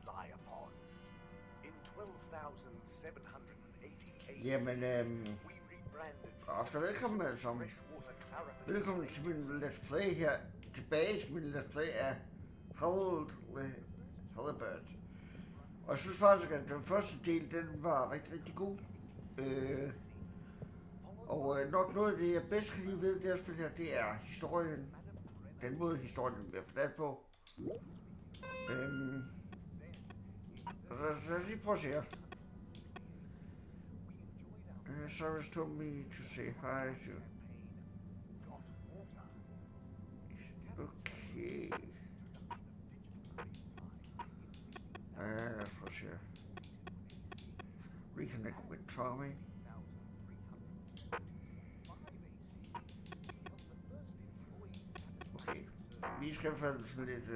lie upon. In 12,788, Jamen, we rebranded efter velkommen alle sammen. Velkommen til min Let's Play her. Tilbage til min Let's Play af Harold Halibut. Og jeg synes faktisk, at den første del, den var rigtig, rigtig god. Og nok noget af det, jeg bedst kan lide ved det her spil her, det er historien. Den måde historien bliver fortalt på. Så lad os lige prøve at se her. Sorry to me to say hi to. Okay. Lad os prøve at se her. Reconnect with Tommy. Okay. Vi skal falde sådan lidt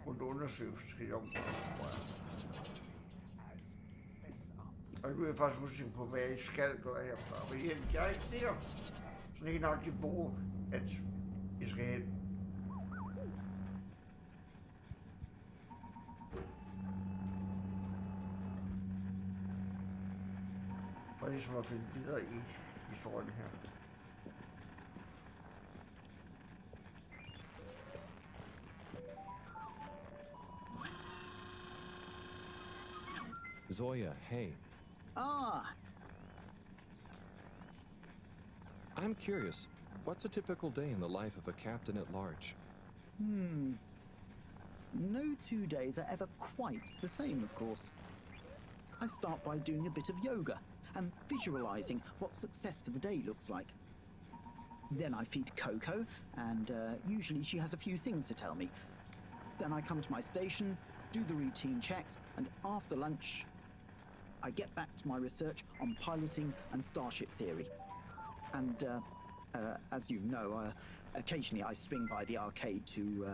rundt undersøge forskellige områder. Og nu er jeg faktisk usikker på, hvad jeg skal gøre herfra. Men jeg er ikke sikker sådan helt nøjagtigt, hvor at jeg skal hen. For ligesom at finde videre i historien her. Zoya, hey. Ah, I'm curious, what's a typical day in the life of a captain at large? no 2 days are ever quite the same, of course. I start by doing a bit of yoga and visualizing what success for the day looks like. Then I feed Coco, and usually she has a few things to tell me. Then I come to my station, do the routine checks, and after lunch, I get back to my research on piloting and starship theory. And as you know, occasionally I swing by the arcade to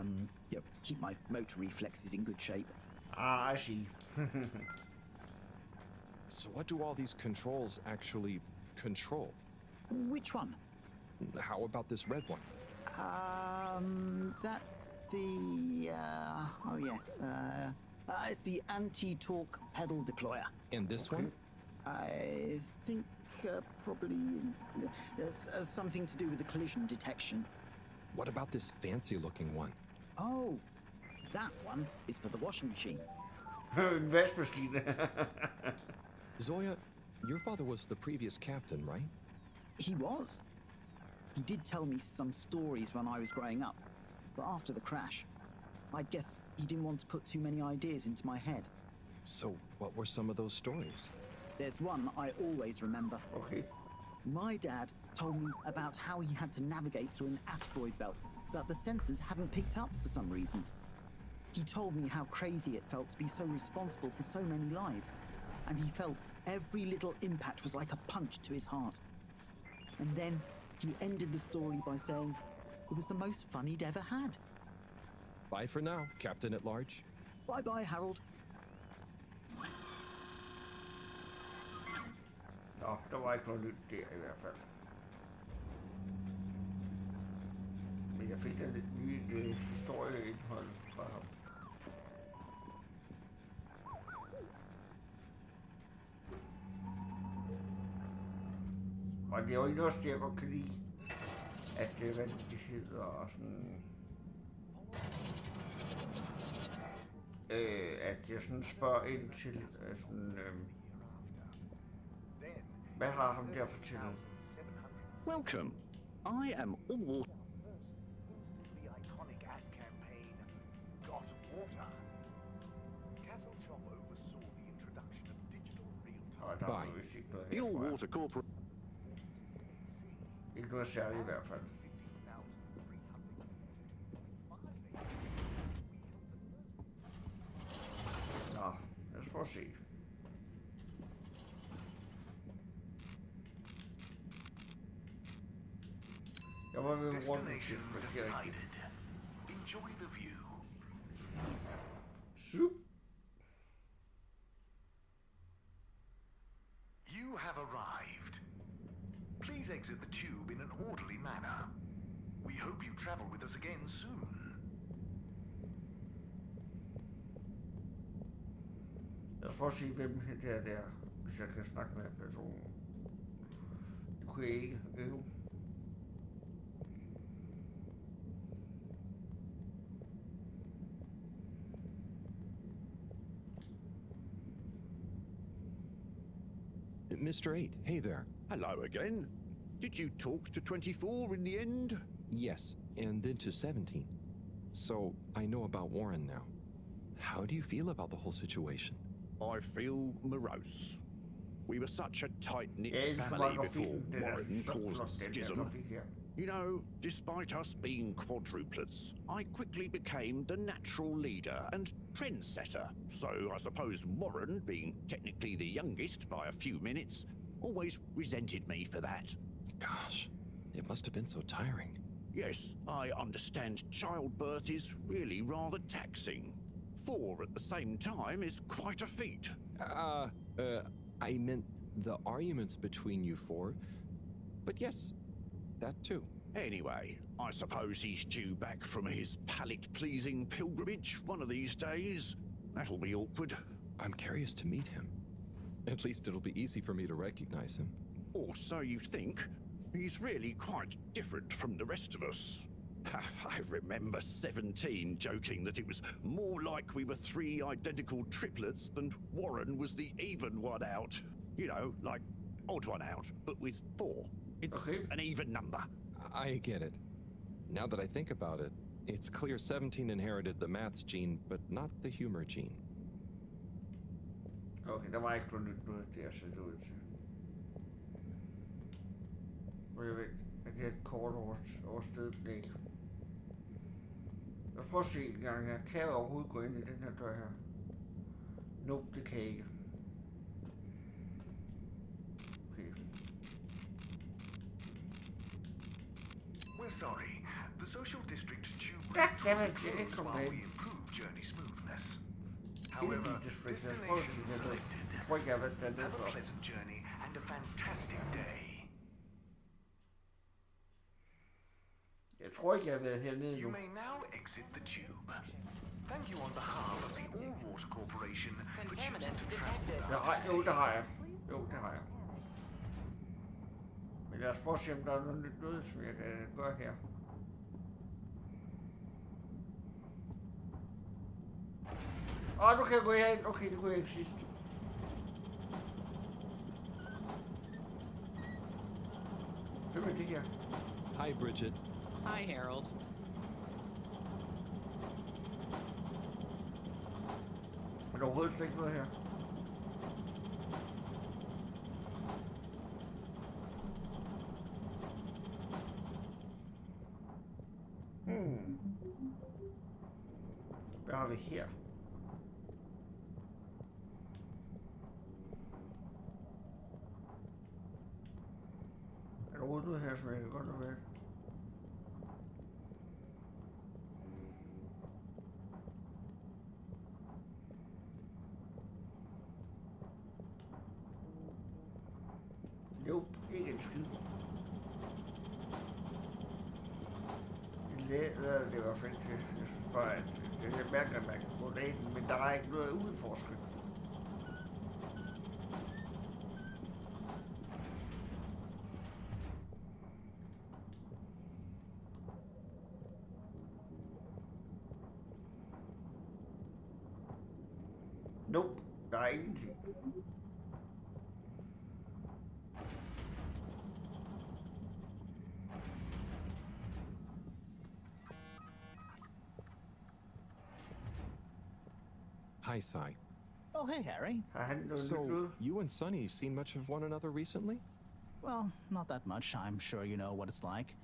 keep my motor reflexes in good shape. Ah, I see. So what do all these controls actually control? Which one? How about this red one? That's the... oh yes, it's the anti-torque pedal deployer. And this one? I think probably there's something to do with the collision detection. What about this fancy-looking one? Oh, that one is for the washing machine. En vaskemaskine. Zoya, your father was the previous captain, right? He was. He did tell me some stories when I was growing up, but after the crash, I guess he didn't want to put too many ideas into my head. So what were some of those stories? There's one I always remember. Okay. My dad told me about how he had to navigate through an asteroid belt that the sensors hadn't picked up for some reason. He told me how crazy it felt to be so responsible for so many lives, and he felt every little impact was like a punch to his heart. And then he ended the story by saying it was the most fun he'd ever had. Bye for now, Captain at Large. Bye-bye, Harold. Nå, der var ikke noget nyt der i hvert fald. Men jeg fik da lidt nyt historieindhold fra ham. Og det er jo ikke også det, jeg godt kan lide, at hvad det hedder og sådan... at jeg sådan spørger ind til sådan... hvad har ham der fortalt? Welcome. I am all... The iconic ad campaign, Got Water. Castle Chop oversaw the introduction of digital real-time. Og der er Bye. vist ikke noget Pure herfra. Water Corporation. Ikke noget særligt i hvert fald. Nå, lad os prøve at se. Jeg var ved rundt til Decided. Enjoy the view. Sup. You have arrived. Please exit the tube in an orderly manner. We hope you travel with us again soon. Jeg skal prøve at se, hvem det er der, hvis jeg kan snakke med personen. Det kunne jeg ikke øve. Mr. 8, hey there. Hello again. Did you talk to 24 in the end? Yes, and then to 17. So, I know about Warren now. How do you feel about the whole situation? I feel morose. We were such a tight-knit Ja, family det before fint, det Warren så caused flot, den schism. grafik her. You know, despite us being quadruplets, I quickly became the natural leader and trendsetter. So I suppose Warren, being technically the youngest by a few minutes, always resented me for that. Gosh, it must have been so tiring. Yes, I understand childbirth is really rather taxing. 4 at the same time is quite a feat. I meant the arguments between you 4. But yes, that too. Anyway, I suppose he's due back from his palate-pleasing pilgrimage one of these days. That'll be awkward. I'm curious to meet him. At least it'll be easy for me to recognize him. Or so you think. He's really quite different from the rest of us. I remember 17 joking that it was more like we were 3 identical triplets than Warren was the even one out. You know, like odd one out, but with 4. It's Okay. an even number. I get it. Now that I think about it, it's clear 17 inherited the maths gene, but not the humor gene. Okay, der var ikke noget der at sætte ud til. Og jeg ved, at det er et kort overstedblik. Jeg prøver at se en gang her. Kan jeg overhovedet gå ind i den her dør her? Nope, det kan jeg ikke. Okay. We're sorry. The social district tube God damn it, route you didn't closed while complain. we improve journey smoothness. However, However, district has destination policies that selected. jeg tror ikke, jeg har været dernede Have a før. pleasant journey and a fantastic day. Jeg tror ikke, jeg har været hernede You nu. may now exit the tube. Thank you on behalf of the All Water Corporation for choosing to travel. Jo, det har jeg. Jo, det har jeg. Men lad os prøve at se, om der er noget, som jeg kan gøre her. Nu kan jeg gå herind. Okay, det kunne jeg ikke sidst. Hvem er det her? Hi, Bridget. Hi, Harold. Men der er overhovedet slet ikke noget her. Hvad har vi her? Er der overhovedet noget her, som jeg kan godt lade være? Jo, ikke en skid. Læder, det var fedt. Jeg synes bare, at det er lidt mærkeligt, at man kan gå derind, men der er ikke noget at udforske. Nope, der er ingenting. Hi, Sai. Oh, hey, Harry. Har han noget So, nyt? you and Sonny seen much of one another recently? Well, not that much. I'm sure you know what it's like.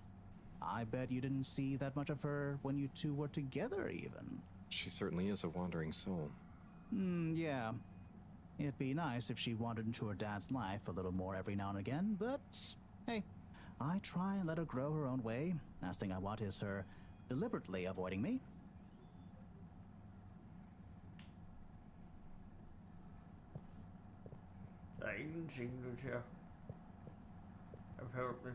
I bet you didn't see that much of her when you two were together, even. She certainly is a wandering soul. Yeah. It'd be nice if she wandered into her dad's life a little more every now and again, but hey, I try and let her grow her own way. Last thing I want is her deliberately avoiding me. Der er ingenting nyt her. Apparently.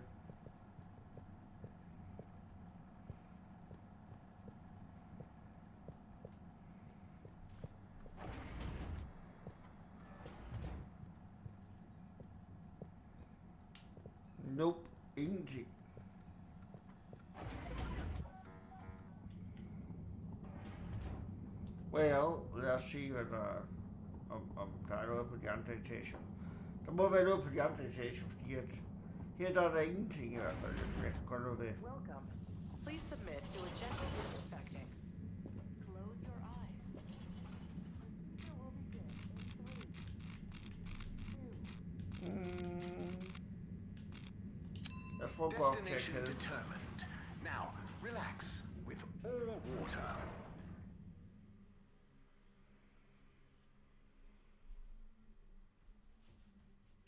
Nope, ingenting. Well, lad os se, hvad der er, om der er noget på de andre etager. Der må være noget på de andre etager, fordi at her der er der ingenting i hvert fald, som jeg kan gøre noget ved. Welcome. Please submit to a gentle disinfecting. Close your eyes. Lad os prøve at gå op til Destination akademiet. determined. Now, relax with all water.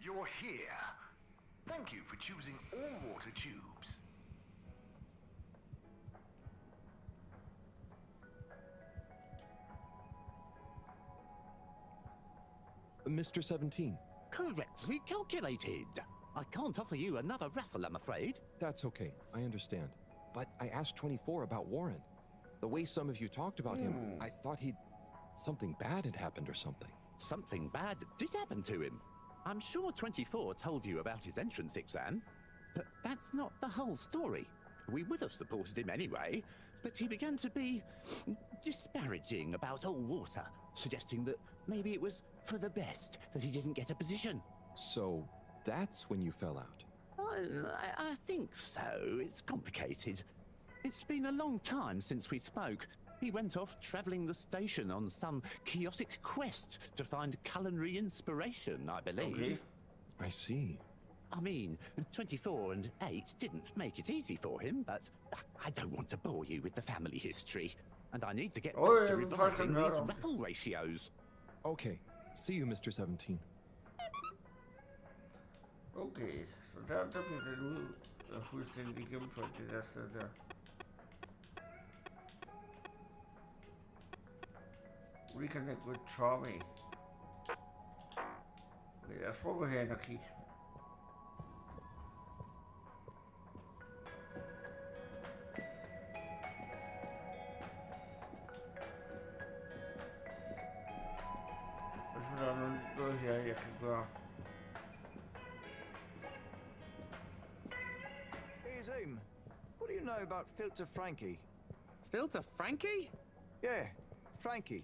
You're here. Thank you for choosing all water tubes. Mr. 17. Correctly calculated. I can't offer you another raffle, I'm afraid. That's okay, I understand. But I asked 24 about Warren. The way some of you talked about him, I thought something bad had happened or something. Something bad did happen to him. I'm sure 24 told you about his entrance exam, but that's not the whole story. We would have supported him anyway, but he began to be disparaging about all water, suggesting that maybe it was for the best that he didn't get a position. So that's when you fell out. I think so. It's complicated. It's been a long time since we spoke. He went off travelling the station on some chaotic quest to find culinary inspiration, I believe. Okay. I see. I mean, 24 and 8 didn't make it easy for him, but I don't want to bore you with the family history. And I need to get Oh, back to yeah, revising fucking these hell. raffle ratios. Okay, see you, Mr. 17. Okay, så der bliver det ud og fuldstændig gennemført det der sted der. Reconnect with Tommy. Okay, lad os prøve at gå herhen og kigge. Hvis der er noget her, jeg kan gøre. Hey Zoom, what do you know about Filter Frankie? Filter Frankie? Yeah, Frankie,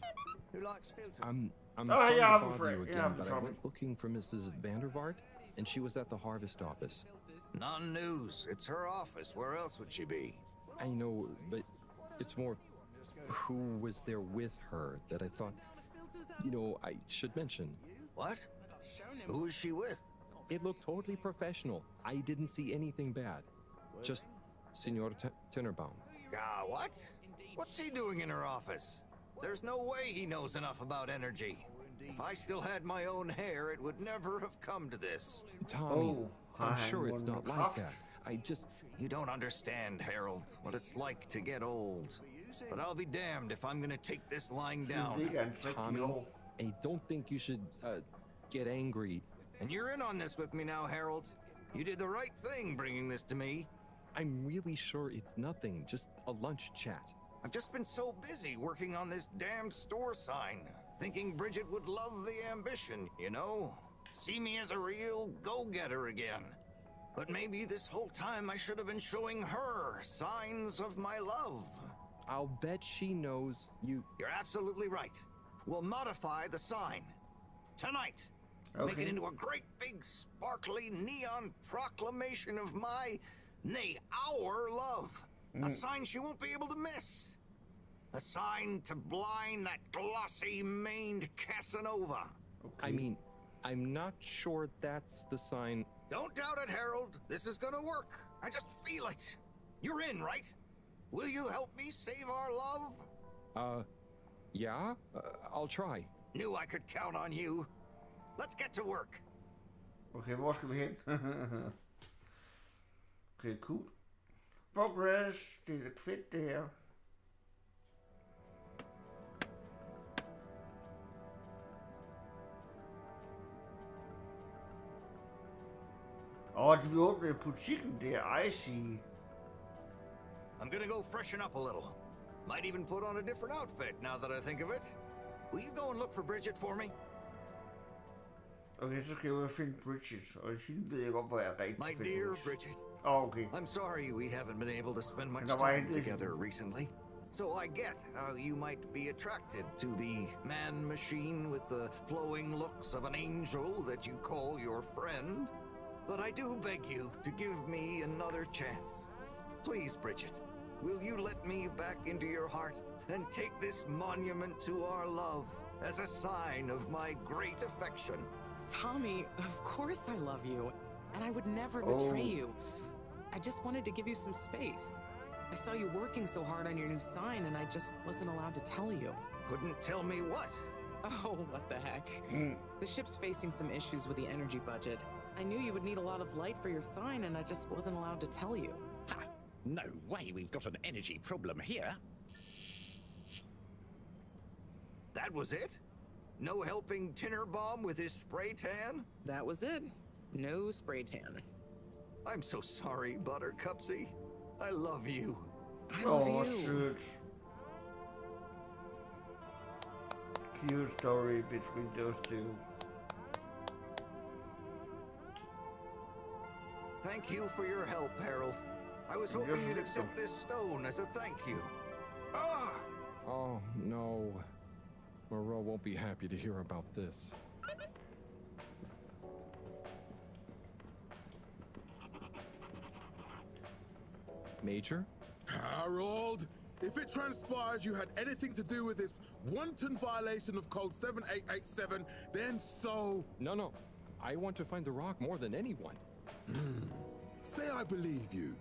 who likes filters. I'm Oh, sorry yeah, to I'm bother afraid- you yeah, again, I'm but I sorry. went looking for Mrs. Vandervaart, and she was at the harvest office. Non-news. It's her office. Where else would she be? I know, but it's more who was there with her that I thought, I should mention. What? Who is she with? It looked totally professional. I didn't see anything bad. Just Senor Tenenbaum. Ah, what? What's he doing in her office? There's no way he knows enough about energy. If I still had my own hair, it would never have come to this. Tommy, Oh, I'm hi, sure it's not like Wondercraft. that. I just... You don't understand, Harold, what it's like to get old. But I'll be damned if I'm gonna take this lying Det down. er en rigtig Tommy, år. I don't think you should get angry. And you're in on this with me now, Harold. You did the right thing bringing this to me. I'm really sure it's nothing, just a lunch chat. I've just been so busy working on this damned store sign, thinking Bridget would love the ambition, you know? See me as a real go-getter again. But maybe this whole time I should have been showing her signs of my love. I'll bet she knows you... You're absolutely right. We'll modify the sign. Tonight. Make Okay. it into a great big sparkly neon proclamation of my, nay, our love. A sign she won't be able to miss. A sign to blind that glossy-maned Casanova. I mean, I'm not sure that's the sign... Don't doubt it, Harold. This is gonna work. I just feel it. You're in, right? Will you help me save our love? Yeah? I'll try. Knew I could count on you. Let's get to work. Okay, hvor skal vi hen? Okay, cool. Progress, det er lidt fedt det her. De åbner butikken der, I see. I'm gonna go freshen up a little. Might even put on a different outfit now that I think of it. Will you go and look for Bridget for me? Okay, så skal jeg ud og finde Bridget, og hende ved jeg godt, hvor jeg er rigtig My fedt dear hos. Bridget, Okay. I'm sorry we haven't been able to spend much And why time did- together recently. So I get how you might be attracted to the man-machine with the flowing looks of an angel that you call your friend. But I do beg you to give me another chance. Please, Bridget, will you let me back into your heart and take this monument to our love as a sign of my great affection? Tommy, of course I love you, and I would never betray Oh. you. I just wanted to give you some space. I saw you working so hard on your new sign, and I just wasn't allowed to tell you. Couldn't tell me what? Oh, what the heck. The ship's facing some issues with the energy budget. I knew you would need a lot of light for your sign, and I just wasn't allowed to tell you. Ha! No way we've got an energy problem here. That was it? No helping Tinnerbomb with his spray tan? That was it. No spray tan. I'm so sorry, Buttercupsy. I love you. I love Oh, you. shoot. Cute story between those two. Thank you for your help, Harold. I was hoping Yes, you'd Victor. accept this stone as a thank you. Ah! Oh, no. Moreau won't be happy to hear about this. Major? Harold, if it transpires you had anything to do with this wanton violation of Code 7887, then so... No. I want to find the rock more than anyone. Say I believe you.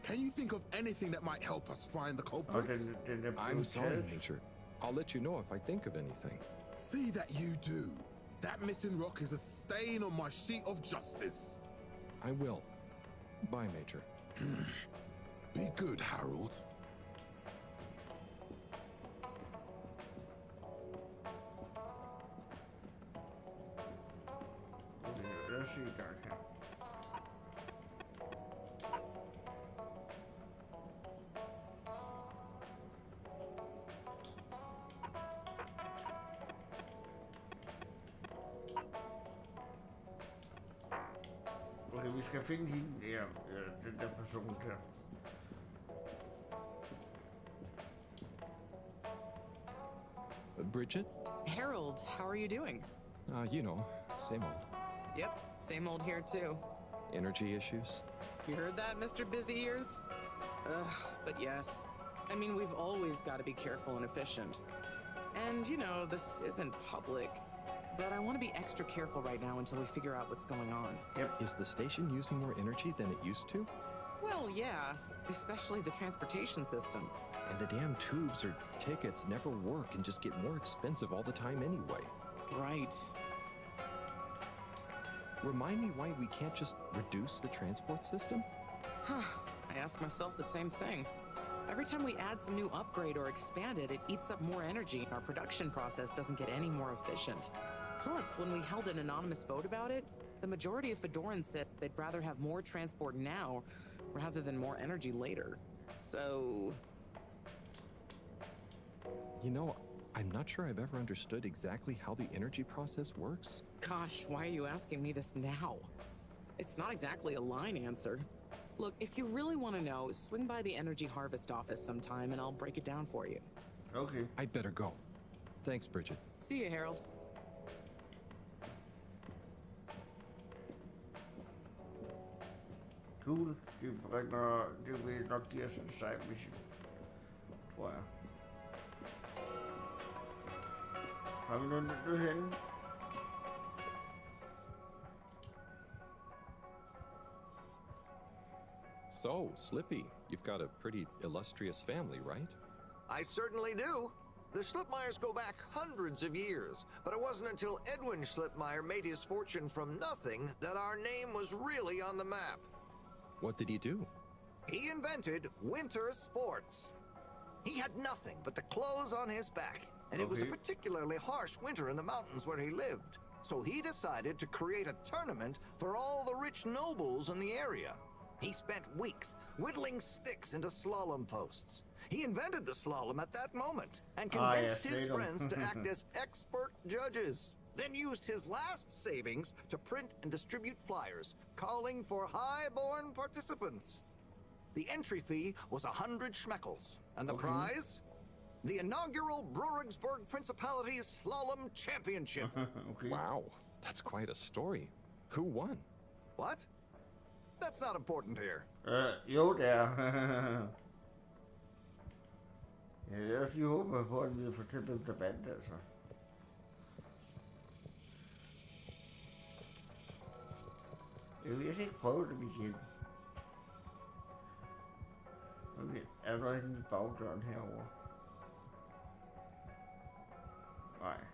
Can you think of anything that might help us find the Oh, culprits? then the I'm sorry, Bridget. Major. I'll let you know if I think of anything. See that you do. That missing rock is a stain on my sheet of justice. I will. Bye, Major. Be good, Harold. Okay, lad os se i gang her. Okay, vi skal finde hende der, den der person der. Bridget? Harold, how are you doing? You know, same old. Yep, same old here too. Energy issues? You heard that, Mr. Busy Ears? Ugh, but yes. I mean, we've always got to be careful and efficient. And, you know, this isn't public. But I want to be extra careful right now until we figure out what's going on. Is the station using more energy than it used to? Well, yeah, especially the transportation system. And the damn tubes or tickets never work and just get more expensive all the time anyway. Right. Remind me why we can't just reduce the transport system? I ask myself the same thing. Every time we add some new upgrade or expand it, it eats up more energy. Our production process doesn't get any more efficient. Plus, when we held an anonymous vote about it, the majority of Fedorans said they'd rather have more transport now rather than more energy later. So... You know, I'm not sure I've ever understood exactly how the energy process works. Gosh, why are you asking me this now? It's not exactly a line answer. Look, if you really want to know, swing by the Energy Harvest office sometime and I'll break it down for you. Okay. I'd better go. Thanks, Bridget. See you, Harold. Cool. Det vil nok give os en sej mission, tror jeg. Har vi noget nyt henne? So, Slippy, you've got a pretty illustrious family, right? I certainly do. The Slipmeyers go back hundreds of years, but it wasn't until Edwin Slipmeyer made his fortune from nothing that our name was really on the map. What did he do? He invented winter sports. He had nothing but the clothes on his back, and it was a Okay. particularly harsh winter in the mountains where he lived. So he decided to create a tournament for all the rich nobles in the area. He spent weeks whittling sticks into slalom posts. He invented the slalom at that moment and convinced yes, his they don't. friends to act as expert judges. then used his last savings to print and distribute flyers calling for high-born participants. The entry fee was 100 schmeckles, and the prize? The inaugural Brurigsburg Principalities Slalom Championship. Wow, that's quite a story. Who won? What? That's not important here. Jo, det er. Jeg også lige håber på, at vi får til hvem der vandt, altså. Jeg kan ikke prøve det igen. Okay, er der noget inde i bagdøren herovre? Nej.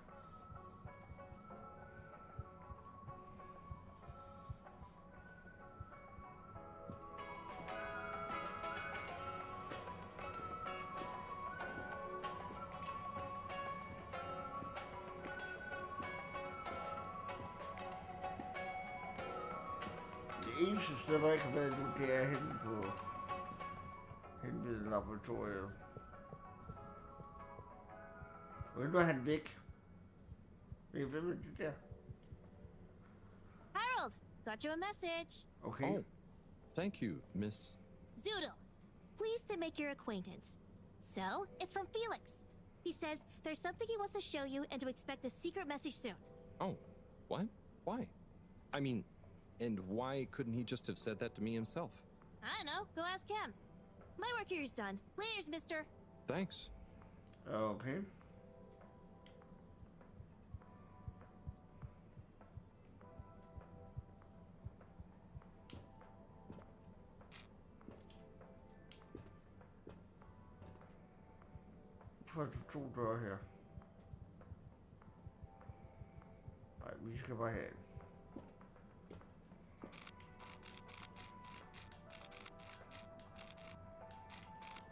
Det eneste sted, hvor jeg kan være nu, det er henne ved laboratoriet. Og nu er han væk. Hvem er det der? Harold, got you a message. Okay. Oh, thank you, Miss. Zoodle, pleased to make your acquaintance. So, it's from Felix. He says there's something he wants to show you and to expect a secret message soon. Oh, what? Why? I mean, and why couldn't he just have said that to me himself? I don't know, go ask him. My work here's done. Laters, mister. Thanks. Okay. Først 2 døre her. Nej, vi skal bare have.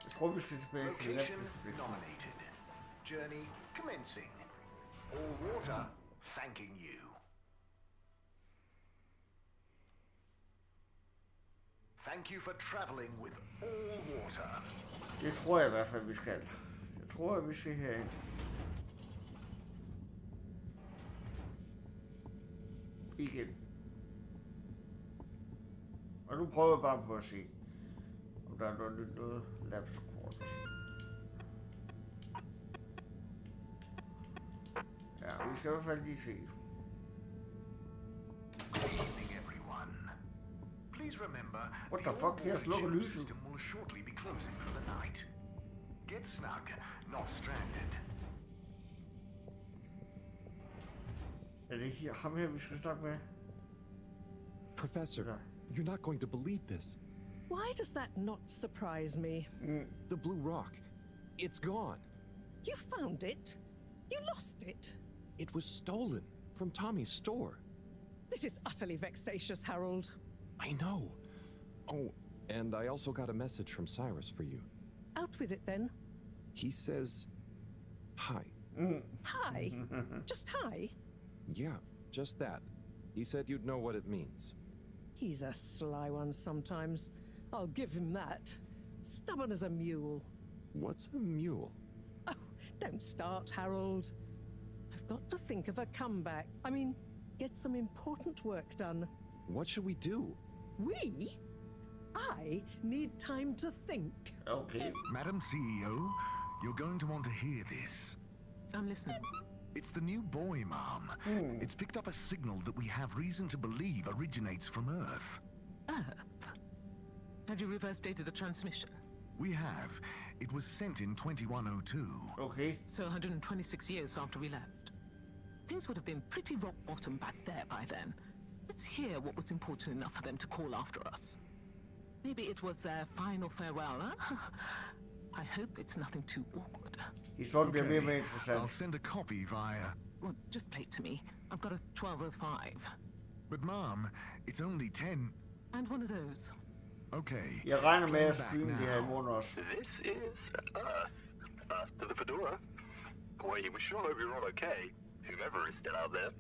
Jeg tror, vi skal tilbage til Location nominated. Journey commencing. All water thanking you. Thank you for traveling with all water. Det tror jeg i hvert fald, vi skal. Jeg tror, vi skal herind. Igen. Og nu prøver jeg bare på at se, om der er noget labskort. Ja, vi skal i hvert fald lige se. Good evening, everyone. Please remember, What the fuck? Here's local news. system will shortly be closing for the night. Get snug, not stranded. Er det her, ham her, vi skal snakke med? Professor, you're not going to believe this. Why does that not surprise me? The blue rock. It's gone. You found it? You lost it? It was stolen from Tommy's store. This is utterly vexatious, Harold. I know. Oh, and I also got a message from Cyrus for you. Out with it, then. He says, hi. Hi? Just hi? Yeah, just that. He said you'd know what it means. He's a sly one sometimes. I'll give him that. Stubborn as a mule. What's a mule? Oh, don't start, Harold. I've got to think of a comeback. I mean, get some important work done. What should we do? We? I need time to think. Okay. Madam CEO, you're going to want to hear this. I'm listening. It's the new boy, Mom. It's picked up a signal that we have reason to believe originates from Earth. Earth? Have you reverse dated the transmission? We have. It was sent in 2102. Okay. So 126 years after we left. Things would have been pretty rock bottom back there by then. Let's hear what was important enough for them to call after us. Maybe it was their final farewell, huh? I hope it's nothing too awkward. I'll send a copy via... Well, just play it to me. I've got a 1205. But, Mom, it's only 10... And one of those. Okay. Jeg regner med at streame det her i morgen også. This is Earth. Earth to the Fedora. We sure hope you're all okay, whoever is still out there.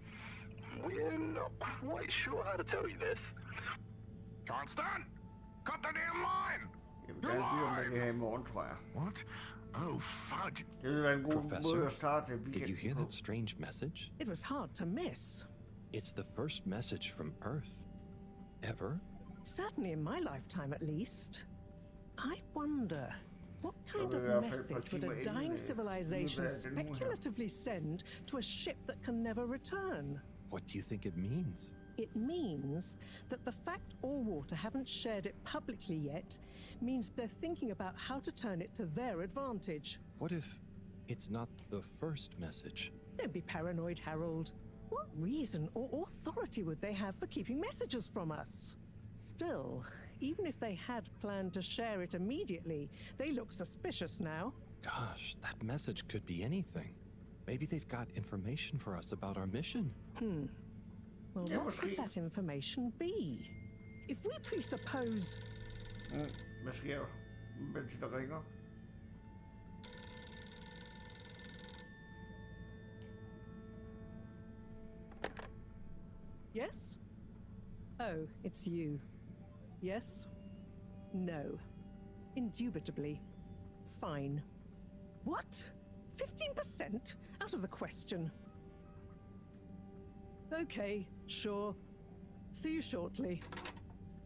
We're not quite sure how to tell you this. Johnston! Cut the damn line! Jeg vil gerne sige, om det her i morgen, tror jeg. What? Oh, fudge. Det ville være en god måde Professor, at starte did you weekenden hear på. that strange message? It was hard to miss. It's the first message from Earth. Ever? Certainly in my lifetime, at least. I wonder, what kind Så of vil jeg i hvert fald message et par would a timer dying inden, civilization udvalgte nu her. speculatively send to a ship that can never return? What do you think it means? It means that the fact all water haven't shared it publicly yet means they're thinking about how to turn it to their advantage. What if it's not the first message? Don't be paranoid, Harold. What reason or authority would they have for keeping messages from us? Still, even if they had planned to share it immediately, they look suspicious now. Gosh, that message could be anything. Maybe they've got information for us about our mission. Well, Yeah, what could that information be? If we presuppose... Hvad sker der? Mens der ringer? Yes? Oh, it's you. Yes? No. Indubitably. Fine. What? 15%? Out of the question. Okay, sure. See you shortly.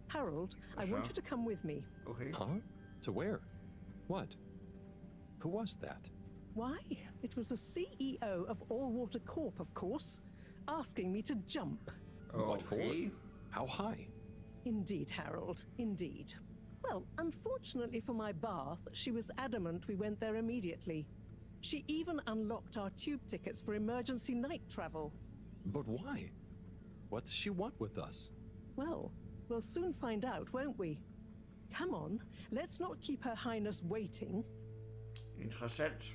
Harold, I want you to come with me. Okay. Huh? To where? What? Who was that? Why? It was the CEO of All Water Corp, of course, asking me to jump. What for? Okay. How high? Indeed, Harold, indeed. Well, unfortunately for my bath, she was adamant we went there immediately. She even unlocked our tube tickets for emergency night travel. But why? What does she want with us? Well, we'll soon find out, won't we? Come on, let's not keep Her Highness waiting. Interessant.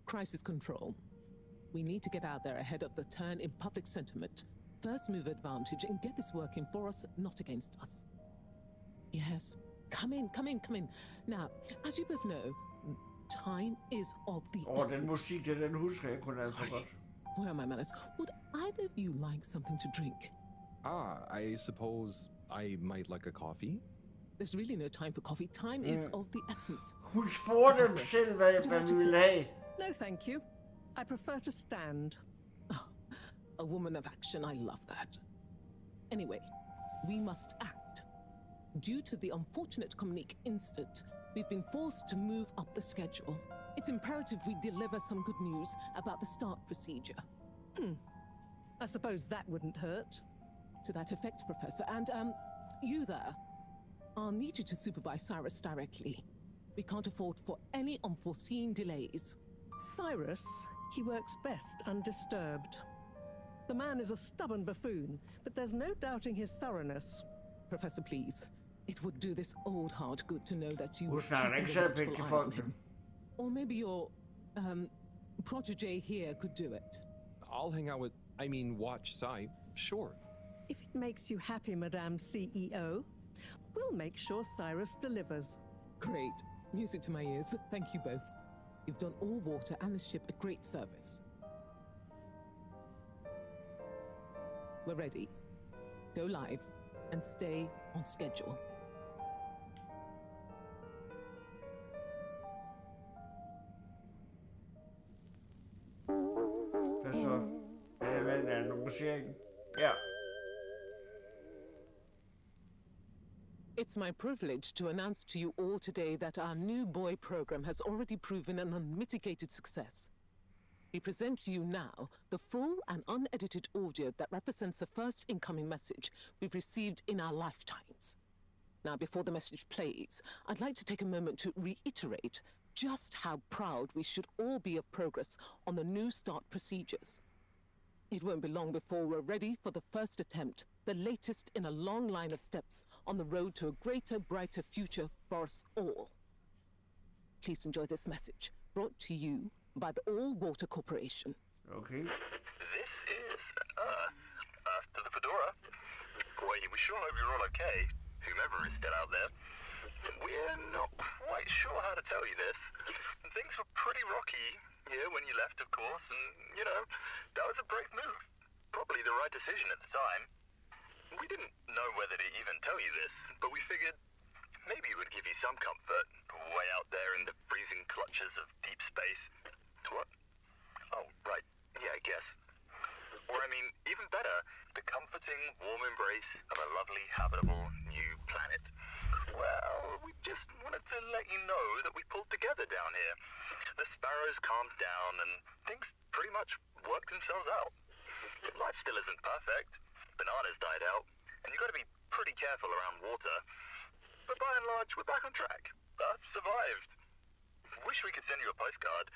Crisis control. We need to get out there ahead of the turn in public sentiment. First move advantage and get this working for us, not against us. Yes, come in, come in, come in. Now, as you both know, time is of the essence. Den musik, den husker jeg kun alt for godt. Where are my manners? Would either of you like something to drink? I suppose I might like a coffee? There's really no time for coffee. Time is of the essence. Hun spurgte dem selv, hvad vi ville have. No, thank you. I prefer to stand. Oh, a woman of action, I love that. Anyway, we must act. Due to the unfortunate Communique incident, we've been forced to move up the schedule. It's imperative we deliver some good news about the start procedure. I suppose that wouldn't hurt. To that effect, Professor. And, you there. I'll need you to supervise Cyrus directly. We can't afford for any unforeseen delays. Cyrus, he works best undisturbed. The man is a stubborn buffoon, but there's no doubting his thoroughness. Professor, please. It would do this old heart good to know that you Hun would snakker keep ikke a så watchful pænt til eye on folk. him. Or maybe your, protege here could do it. I'll hang out with, watch Sai, sure. If it makes you happy, Madame CEO, we'll make sure Cyrus delivers. Great. Music to my ears. Thank you both. You've done All Water and the ship a great service. We're ready. Go live and stay on schedule. Hvad så? Hvad er annonceringen? Ja. It's my privilege to announce to you all today that our new boy program has already proven an unmitigated success. We present to you now the full and unedited audio that represents the first incoming message we've received in our lifetimes. Now, before the message plays, I'd like to take a moment to reiterate just how proud we should all be of progress on the new start procedures. It won't be long before we're ready for the first attempt, the latest in a long line of steps on the road to a greater, brighter future for us all. Please enjoy this message, brought to you by the All Water Corporation. Okay. This is after the fedora. We sure hope you're all okay, whomever is still out there. We're not quite sure how to tell you this. Things were pretty rocky here when you left, of course, and, that was a brave move. Probably the right decision at the time. We didn't know whether to even tell you this, but we figured maybe it would give you some comfort way out there in the freezing clutches of deep space. What? Oh, right. Yeah, I guess. Or, I mean, even better, the comforting, warm embrace of a lovely, habitable new planet. Well, we just wanted to let you know that we pulled together down here. The sparrows calmed down and things pretty much worked themselves out. Life still isn't perfect. Bananas died out, and you got to be pretty careful around water. But by and large, we're back on track. I've survived. Wish we could send you a postcard.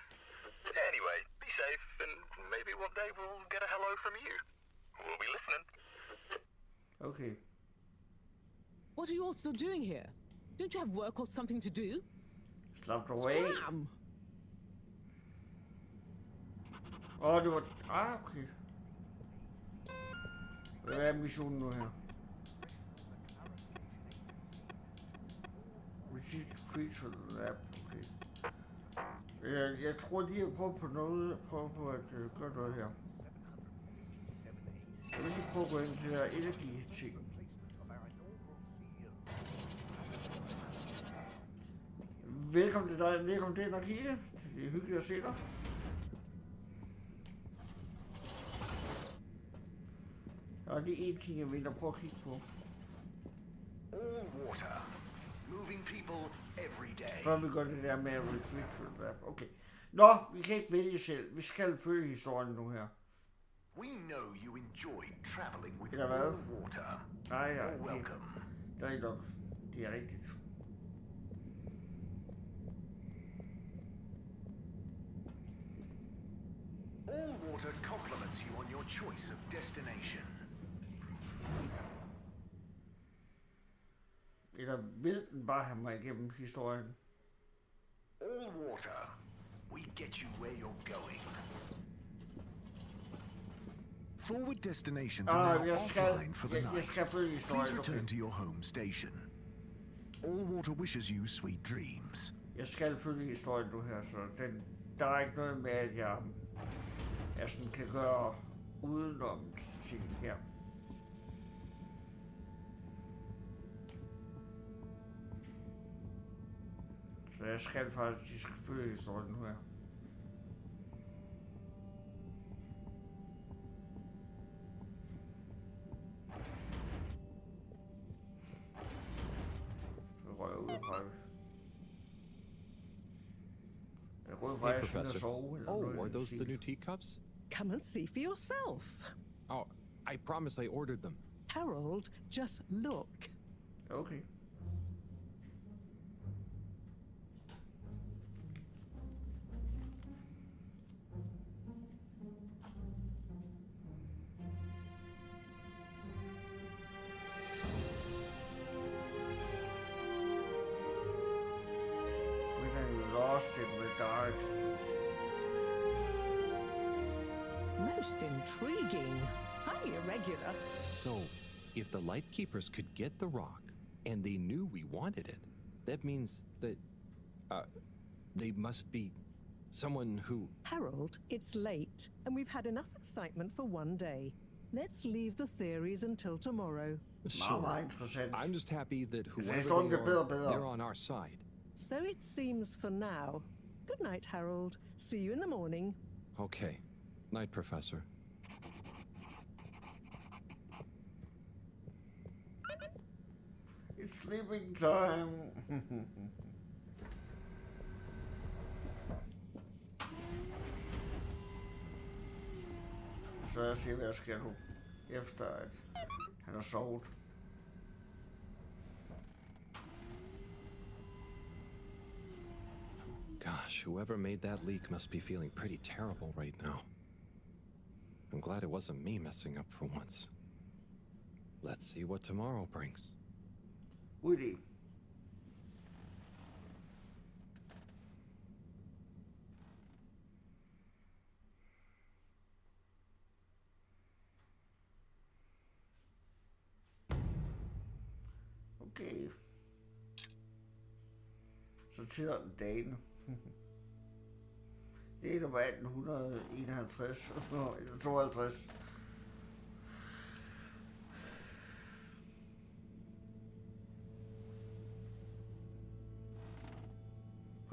Anyway, be safe, and maybe one day we'll get a hello from you. We'll be listening. Okay. What are you all still doing here? Don't you have work or something to do? Slapped away. Scram! Åh, det var... okay. Hvad er missionen nu her? Receive creature lab, okay. Jeg tror lige at prøve på noget, at gøre noget her. Jeg vil lige prøve at gå ind til her et af de ting. Velkommen til dig, velkommen til at kigge. Det er hyggeligt at se dig. Og det er en ting, jeg vil prøve at kigge på. All water. Moving people every day. Før vi gør det der med at retreat. Okay. Nå, vi kan ikke vælge selv. Vi skal følge historien nu her. We know you enjoy traveling with Eller hvad? all water. Nej, Welcome. det er nok. Det er rigtigt. All water compliments you on your choice of destination. Eller vil den bare have mig igennem historien? All water. We get you where you're going. Forward destinations are now offline for the night. Please return to your home station. All water wishes you sweet dreams. Jeg skal følge historien nu her, så der er ikke noget med, at jeg sådan kan gøre udenom ting her. Så jeg skal faktisk følge historien nu her. Så røg jeg ud fra det. Hey, Professor. Oh, are those the new teacups? Come and see for yourself. Oh, I promise I ordered them. Harold, just look. Okay. In the dark. Most intriguing. Highly irregular. So, if the Lightkeepers could get the rock, and they knew we wanted it, that means that, they must be someone who... Harold, it's late, and we've had enough excitement for one day. Let's leave the theories until tomorrow. Sure. I'm just happy that whoever they are, they're on our side. So it seems for now. Good night, Harold. See you in the morning. Okay. Night, Professor. It's sleeping time. Så jeg siger, hvad jeg skal nu, efter at han har sovet. Gosh, whoever made that leak must be feeling pretty terrible right now. I'm glad it wasn't me messing up for once. Let's see what tomorrow brings. Woody. Okay. Så tæller den dagen. Det er nummer 1851 eller 52.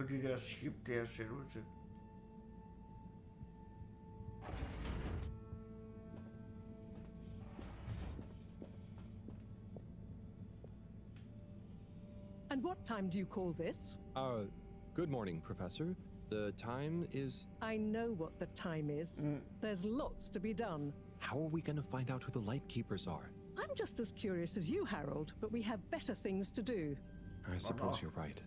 de der skib der ser ud til. And what time do you call this? Good morning, Professor. The time is... I know what the time is. There's lots to be done. How are we going to find out who the light keepers are? I'm just as curious as you, Harold, but we have better things to do. I suppose you're right.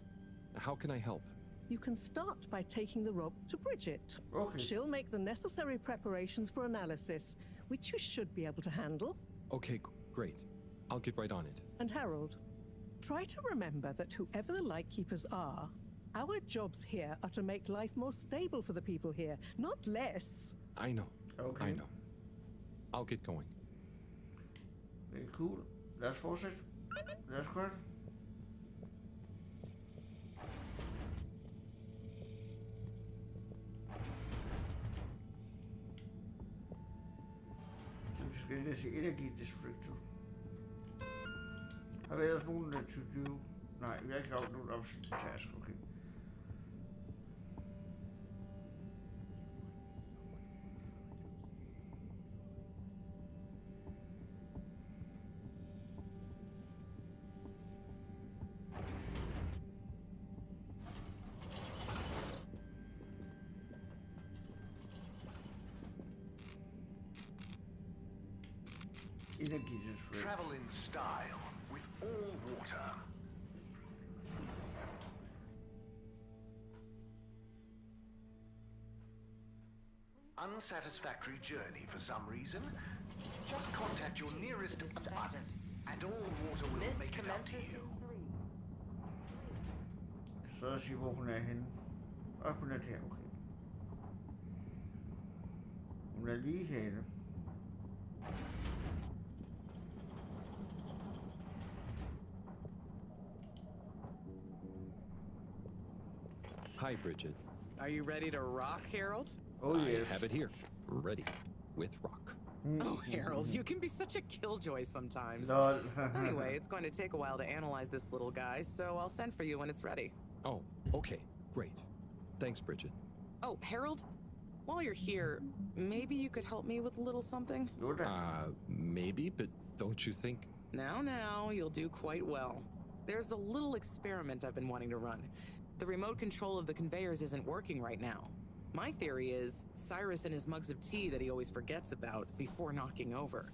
How can I help? You can start by taking the rob to Bridget. Okay. She'll make the necessary preparations for analysis, which you should be able to handle. Okay, great. I'll get right on it. And Harold, try to remember that whoever the Lightkeepers are, our jobs here are to make life more stable for the people here, not less. I know. Okay. I know. I'll get going. Very cool. Let's force it. That's good. Så vi skal lige se energidistriktet. Har vi ellers nogen to do? Nej, vi har ikke lavet nogen option task, okay. Travel in style with all water. Unsatisfactory journey for some reason? Just contact your nearest and all water will make it up to you. Så siger hvor hun er henne. Og hun er der, okay. Hun er lige herinde. Hi, Bridget. Are you ready to rock, Harold? Oh, yes. I have it here. Ready. With rock. Oh, Harold, you can be such a killjoy sometimes. No. Anyway, it's going to take a while to analyze this little guy, so I'll send for you when it's ready. Oh, okay. Great. Thanks, Bridget. Oh, Harold, while you're here, maybe you could help me with a little something? Maybe, but don't you think... Now, you'll do quite well. There's a little experiment I've been wanting to run. The remote control of the conveyors isn't working right now. My theory is Cyrus and his mugs of tea that he always forgets about before knocking over.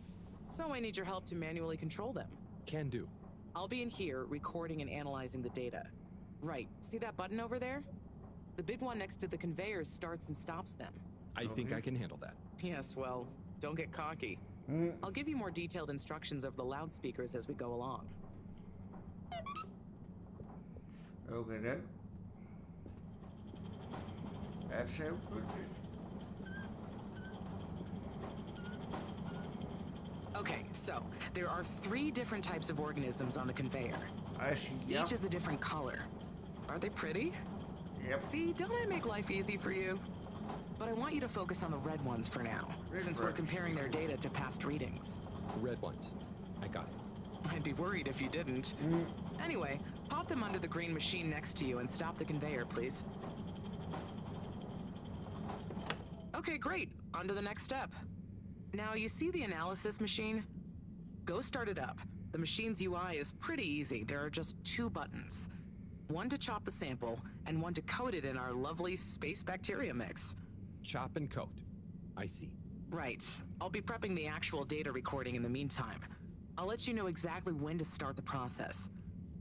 So I need your help to manually control them. Can do. I'll be in here recording and analyzing the data. Right, see that button over there? The big one next to the conveyors starts and stops them. I think I can handle that. Yes, well, don't get cocky. I'll give you more detailed instructions over the loudspeakers as we go along. Okay then. That's how good Okay, so there are 3 different types of organisms on the conveyor. I see, yep. Each is a different color. Are they pretty? Yep. See, don't I make life easy for you? But I want you to focus on the red ones for now, since we're comparing their data to past readings. Red ones. I got it. I'd be worried if you didn't. Anyway, pop them under the green machine next to you and stop the conveyor, please. Okay, great. On to the next step. Now, you see the analysis machine? Go start it up. The machine's UI is pretty easy. There are just 2 buttons. One to chop the sample, and one to coat it in our lovely space bacteria mix. Chop and coat. I see. Right. I'll be prepping the actual data recording in the meantime. I'll let you know exactly when to start the process.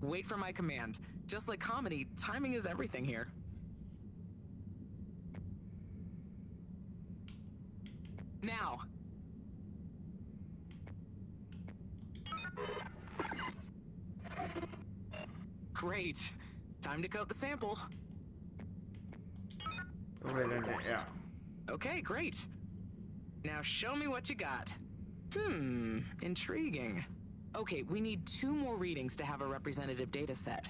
Wait for my command. Just like comedy, timing is everything here. Now. Great. Time to coat the sample. Yeah. Okay, great. Now show me what you got. Intriguing. Okay, we need 2 more readings to have a representative data set.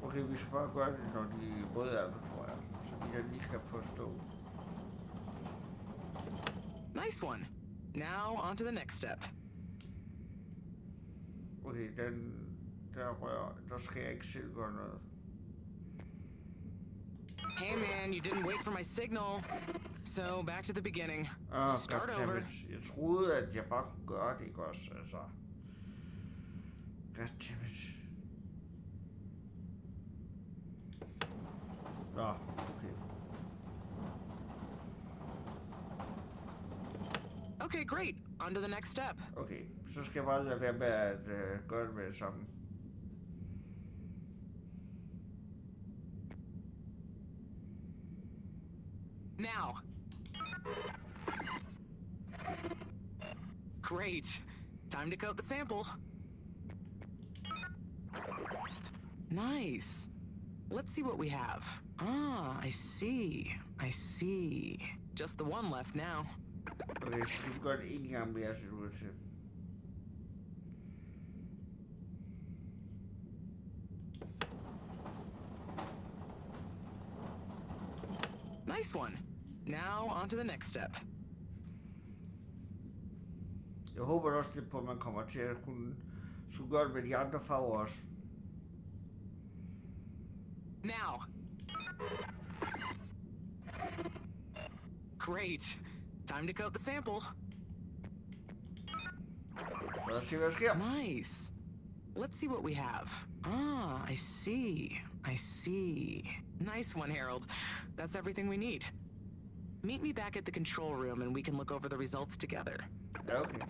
Okay, vi skal bare gøre det, når de både er der, tror jeg. Så vi lige kan forstå. Nice one. Now on to the next step. Okay, der skal jeg ikke selv gøre noget. Hey man, you didn't wait for my signal. So back to the beginning. Start over. Jeg troede, at jeg bare kunne gøre det, ikke også? Altså. Goddammit. Nå, okay. Okay, great. On to the next step. Okay, så skal jeg bare lade være med at gøre det med det samme. Now. Great. Time to coat the sample. Nice. Let's see what we have. Ah, I see. I see. Just the one left now. Okay, så vi gør det en gang mere, ser det ud til. Nice one. Now on to the next step. Jeg håber også lidt på, at man kommer til at kunne gøre det med de andre farver også. Now. Great. Time to coat the sample. Så lad os se, hvad der sker. Nice. Let's see what we have. Ah, I see. I see. Nice one, Harold. That's everything we need. Meet me back at the control room and we can look over the results together. Okay.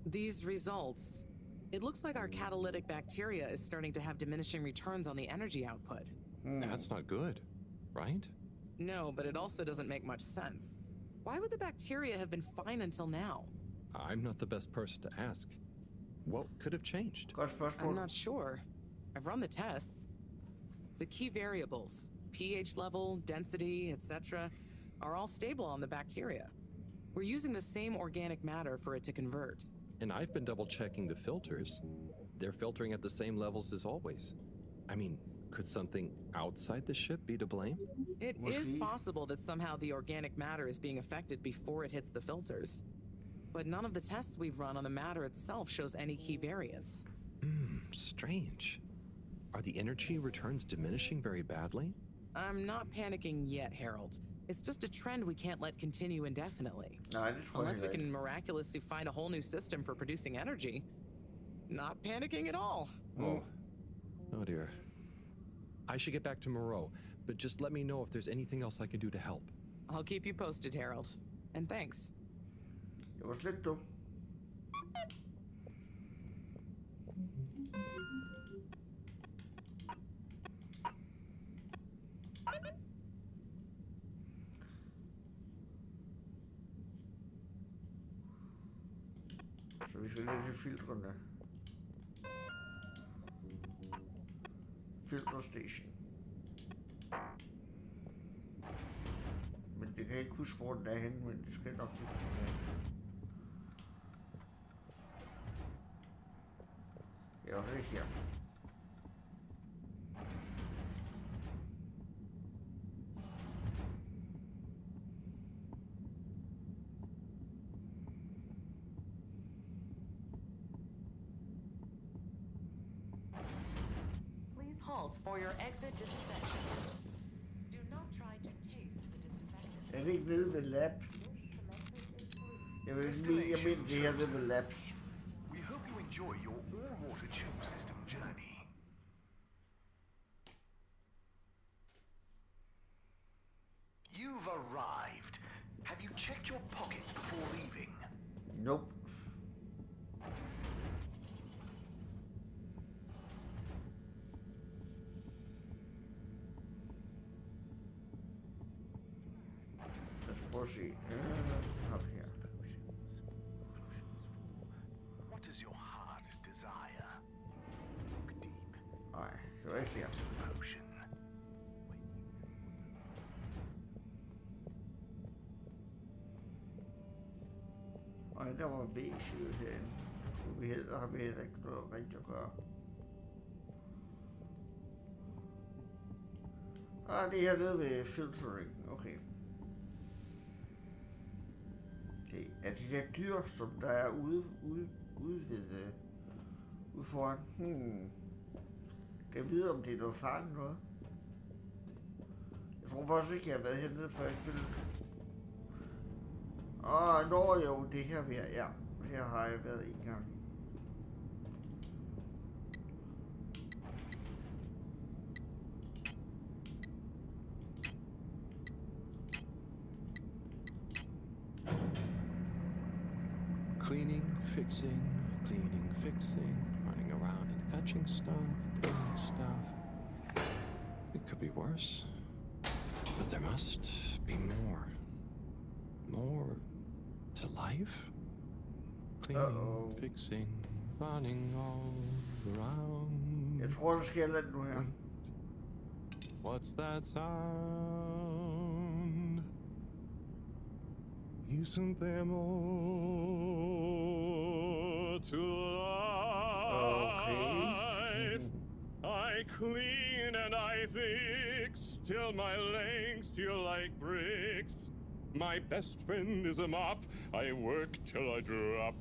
These results. It looks like our catalytic bacteria is starting to have diminishing returns on the energy output. That's not good, right? No, but it also doesn't make much sense. Why would the bacteria have been fine until now? I'm not the best person to ask. What could have changed? I'm not sure. I've run the tests. The key variables, pH level, density, etc., are all stable on the bacteria. We're using the same organic matter for it to convert. And I've been double-checking the filters. They're filtering at the same levels as always. I mean, could something outside the ship be to blame? It is possible that somehow the organic matter is being affected before it hits the filters. But none of the tests we've run on the matter itself shows any key variants. Strange. Are the energy returns diminishing very badly? I'm not panicking yet, Harold. It's just a trend we can't let continue indefinitely. Unless we can miraculously find a whole new system for producing energy. Not panicking at all. Oh dear. I should get back to Moreau, but just let me know if there's anything else I can do to help. I'll keep you posted, Harold. And thanks. Det var slet dumt. Så vi skal ned til filtrene. Filter station. Men det kan jeg ikke huske, hvor den er henne, men det skal nok huske. Ja, det er her. For your exit disinfection. Do not try to taste the disinfectant. Er det ikke nede ved lab? Jeg mener det her nede ved labs. We hope you enjoy your all-water tube system journey. You've arrived. Have you checked your pockets before leaving? Nope. We'll see. Up here. What does your heart desire? Look deep. Alright, so right here. Potion. Og der var V-side herinde. Der har vi heller ikke noget rigtigt at gøre. Det er hernede ved filtering. Okay. Det er de der dyr, som der er ude ved ude foran. Kan jeg vide, om det er noget farligt noget? Jeg tror faktisk ikke, jeg har været hernede før jeg spillede. Jo, det her ved ja. Her har jeg været en gang. Cleaning, fixing, running around and fetching stuff, doing stuff. It could be worse, but there must be more. More to life? Cleaning, fixing, running all around. Jeg tror, der sker lidt nu her. What's that sound? Isn't there more to life? I clean and I fix till my legs feel like bricks. My best friend is a mop. I work till I drop.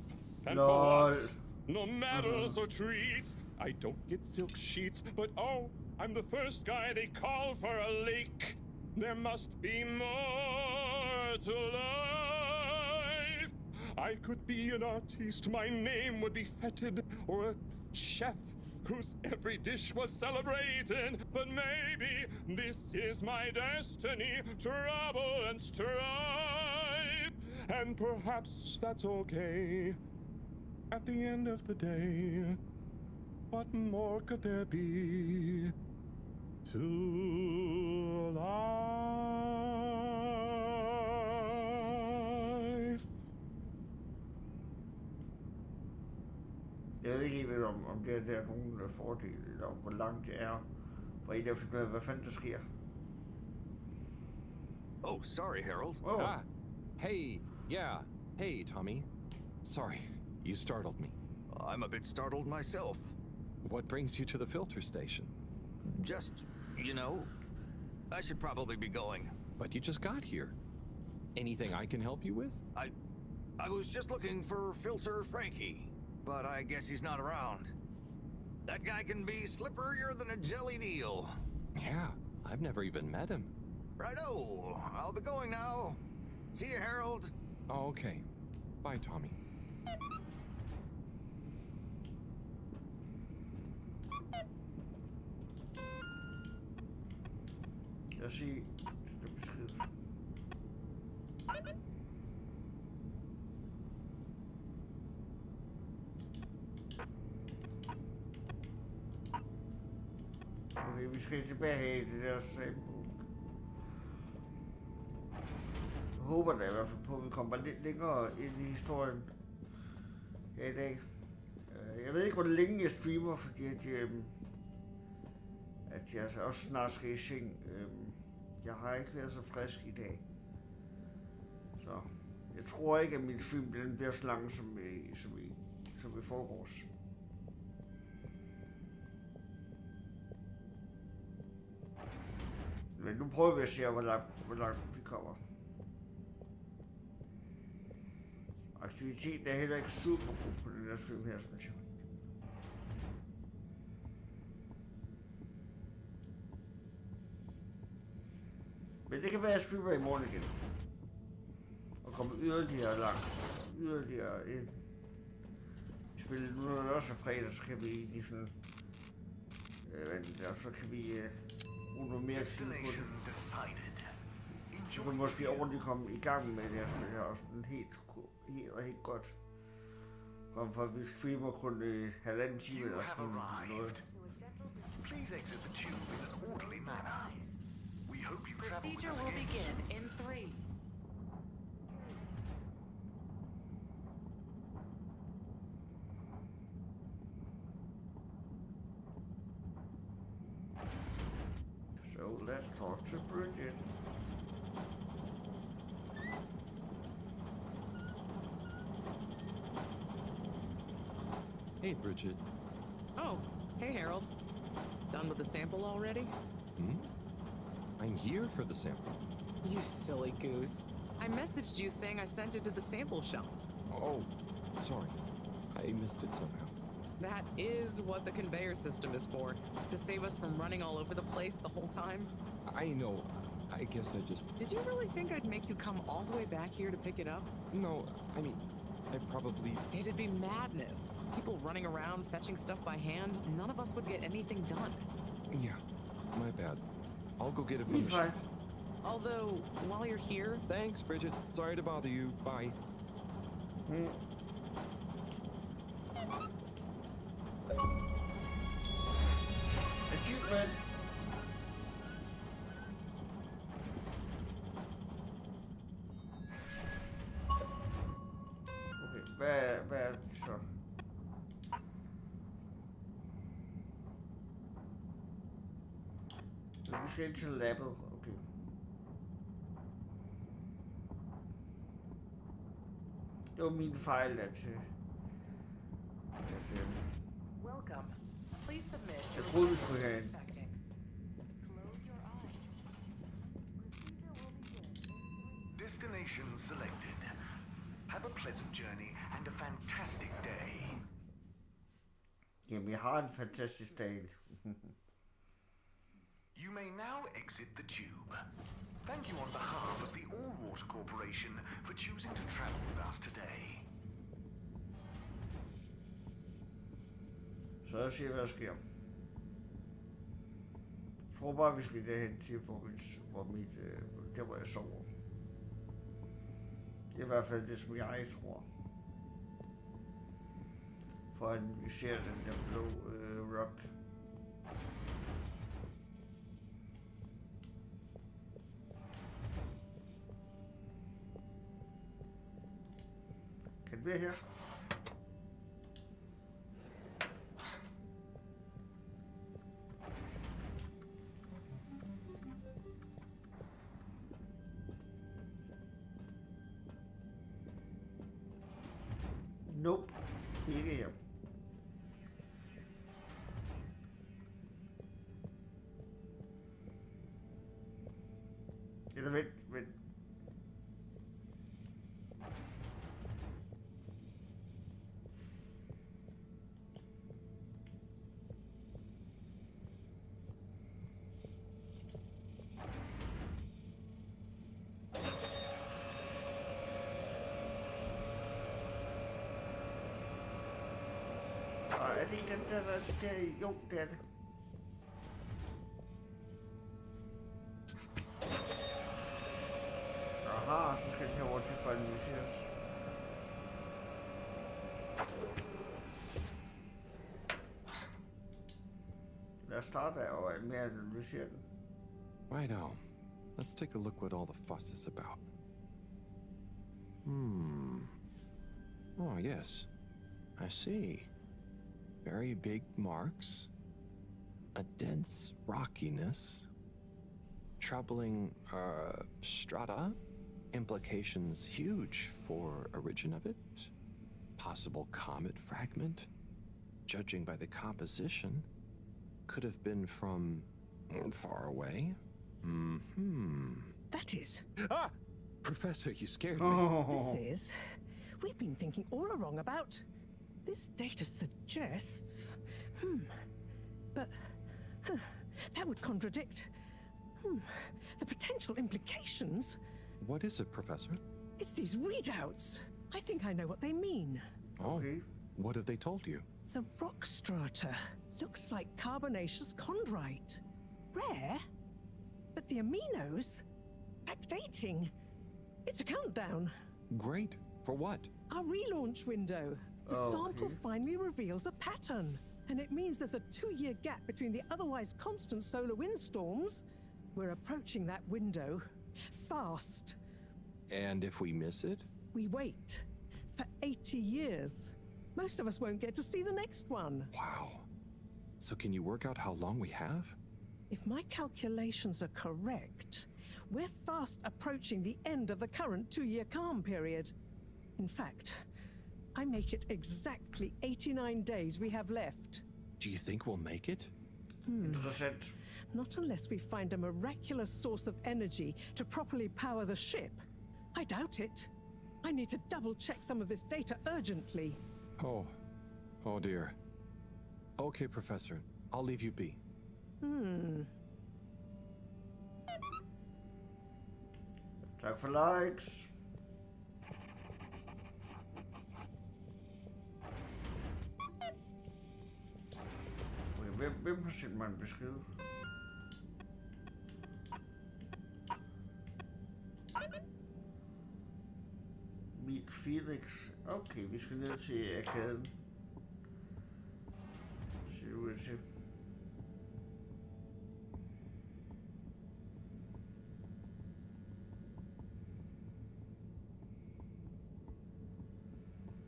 And for what? No medals or treats. I don't get silk sheets, but oh, I'm the first guy they call for a leak. There must be more to life. I could be an artiste, my name would be feted, or a chef whose every dish was celebrated. But maybe this is my destiny, trouble and strife. And perhaps that's okay. At the end of the day, what more could there be to life? Jeg ved ikke helt, om det er nogen fordele, eller hvor langt det er. For en af finde ud af, hvad fanden der sker. Oh, sorry, Harold. Hey, Tommy. Sorry, you startled me. I'm a bit startled myself. What brings you to the filter station? Just, you know, I should probably be going. But you just got here. Anything I can help you with? I was just looking for Filter Frankie, but I guess he's not around. That guy can be slipperier than a jellied eel. Yeah, I've never even met him. Righto, I'll be going now. See you, Harold. Oh, okay. Bye, Tommy. Jeg siger, det er besked. Okay, vi skal tilbage her i det der sabelbog. Jeg håber da i hvert fald på, at vi kommer lidt længere ind i historien her i dag. Jeg ved ikke, hvor længe jeg streamer, fordi at jeg også snart skal i seng. Jeg har ikke været så frisk i dag. Så jeg tror ikke, at min stream bliver så lang som i forgårs. Men nu prøver vi at se, hvor langt vi kommer. Aktiviteten er heller ikke super god på den der stream her, synes jeg. Men det kan være, at jeg streamer i morgen igen. Og komme yderligere langt. Yderligere ind. Spille nu, når det også er fredag, så kan vi lige sådan... så kan vi bruge noget mere tid på det. Så kan vi måske ordentligt komme i gang med det her spil her. Og sådan helt godt. Frem for at vi streamer kun 1,5 time eller sådan noget. Please exit the tube in an orderly manner. We hope you travel with Procedure will begin in 3. So let's talk to Bridget. Hey, Bridget. Oh, hey, Harold. Done with the sample already? Hmm? I'm here for the sample. You silly goose. I messaged you saying I sent it to the sample shelf. Oh, sorry. I missed it somehow. That is what the conveyor system is for, to save us from running all over the place the whole time. I know. I guess I just... Did you really think I'd make you come all the way back here to pick it up? No, I mean, I probably... It'd be madness. People running around, fetching stuff by hand. None of us would get anything done. Yeah, my bad. I'll go get it from the shop. Although, while you're here... Thanks, Bridget. Sorry to bother you. Bye. Achievement. Okay, hvad er det så? Vi skal ind til labbet, okay. Det var min fejl, at Welcome. Please submit. jeg troede, vi skulle have en. Destination selected. Have a pleasant journey and a fantastic day. Jamen, jeg har en fantastisk dag. You may now exit the tube. Thank you on behalf of the All Water Corporation for choosing to travel with us today. Så jeg ser, hvad der sker. Jeg tror bare, vi skal derhen til, der hvor jeg sover. Det er i hvert fald det, som jeg tror. For at analysere den der blå rock. Kan det være her? Nope, ikke her. Eller vent. Er det den der i? Jo, det er det. Aha, så skal det herover til for at analyseres. Lad os starte med at analysere den. Righto. Let's take a look what all the fuss is about. Oh, yes. I see. Very big marks. A dense rockiness. Troubling, strata. Implications huge for origin of it. Possible comet fragment. Judging by the composition, could have been from far away. That is. Ah! Professor, you scared me. This is. We've been thinking all along about. This data suggests. But. That would contradict. The potential implications. What is it, Professor? It's these readouts. I think I know what they mean. Oh, okay. What have they told you? The rock strata looks like carbonaceous chondrite. Rare, but the aminos, backdating. It's a countdown. Great. For what? Our relaunch window. The sample finally reveals a pattern. And it means there's a 2-year gap between the otherwise constant solar windstorms. We're approaching that window. Fast. And if we miss it? We wait. For 80 years. Most of us won't get to see the next one. Wow. So can you work out how long we have? If my calculations are correct, we're fast approaching the end of the current 2-year calm period. In fact, I make it exactly 89 days we have left. Do you think we'll make it? Interessant. Not unless we find a miraculous source of energy to properly power the ship. I doubt it. I need to double-check some of this data urgently. Oh dear. Okay, Professor. I'll leave you be. Tak for likes. Okay, hvem har sendt mig en besked? Meet Felix. Okay, vi skal ned til arkaden. Ser det ud til.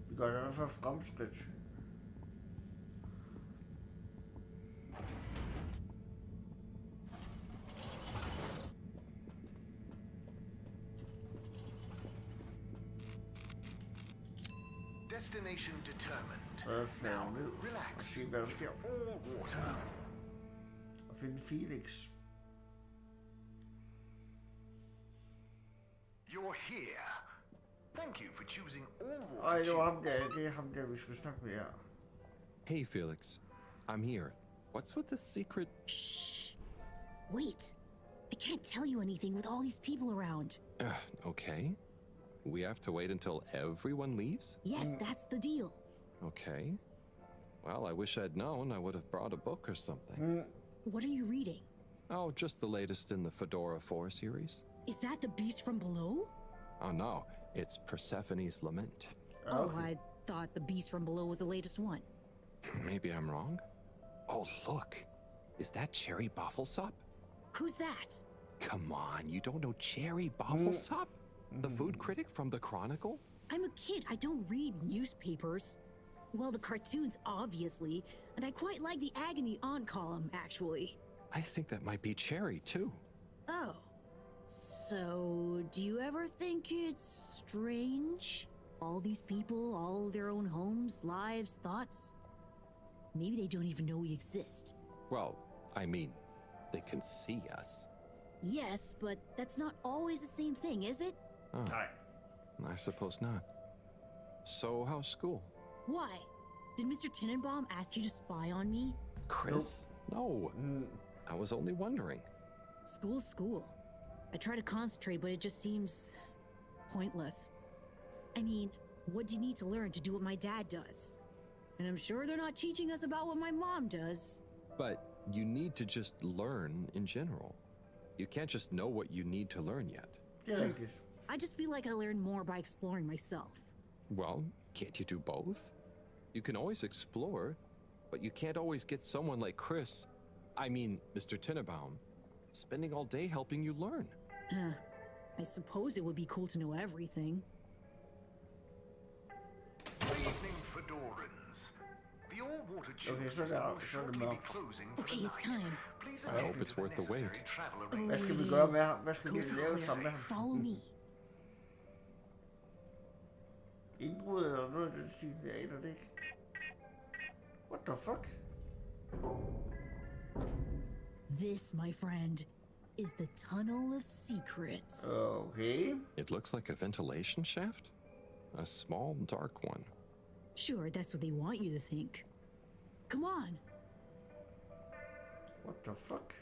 Vi gør i hvert fald fremskridt. Destination determined. Now, relax. See hvad der sker. All water. Og finde Felix. You're here. Thank you for choosing all water. Ej, det var ham der. Det er ham der, vi skal snakke med her. Hey, Felix. I'm here. What's with the secret? Shh. Wait. I can't tell you anything with all these people around. Okay. We have to wait until everyone leaves? Yes, that's the deal. Okay. Well, I wish I'd known. I would have brought a book or something. What are you reading? Oh, just the latest in the Fedora 4 series. Is that the beast from below? Oh, no. It's Persephone's Lament. Oh, I thought the beast from below was the latest one. Maybe I'm wrong. Oh, look. Is that Cherry Bofflesop? Who's that? Come on, you don't know Cherry Bofflesop? The food critic from the Chronicle? I'm a kid. I don't read newspapers. Well, the cartoons, obviously. And I quite like the Agony On column, actually. I think that might be Cherry, too. Oh. So, do you ever think it's strange? All these people, all their own homes, lives, thoughts? Maybe they don't even know we exist. Well, I mean, they can see us. Yes, but that's not always the same thing, is it? Oh, I suppose not. So, how's school? Why? Did Mr. Tenenbaum ask you to spy on me? Chris? No. I was only wondering. School's school. I try to concentrate, but it just seems pointless. I mean, what do you need to learn to do what my dad does? And I'm sure they're not teaching us about what my mom does. But you need to just learn in general. You can't just know what you need to learn yet. Yeah, I just feel like I learn more by exploring myself. Well, can't you do both? You can always explore, but you can't always get someone like Chris, I mean, Mr. Tenenbaum, spending all day helping you learn. I suppose it would be cool to know everything. Good evening, Fedorans. The all-water tube system will shortly be closing for the it's night. time. Please I hope it's worth the wait. Hvad skal vi gøre med ham? Hvad skal vi lave sammen med ham? Follow me. Indbrud eller noget af den stil, jeg aner det ikke. What the fuck? This, my friend, is the Tunnel of Secrets. Okay. It looks like a ventilation shaft? A small, dark one. Sure, that's what they want you to think. Come on. What the fuck?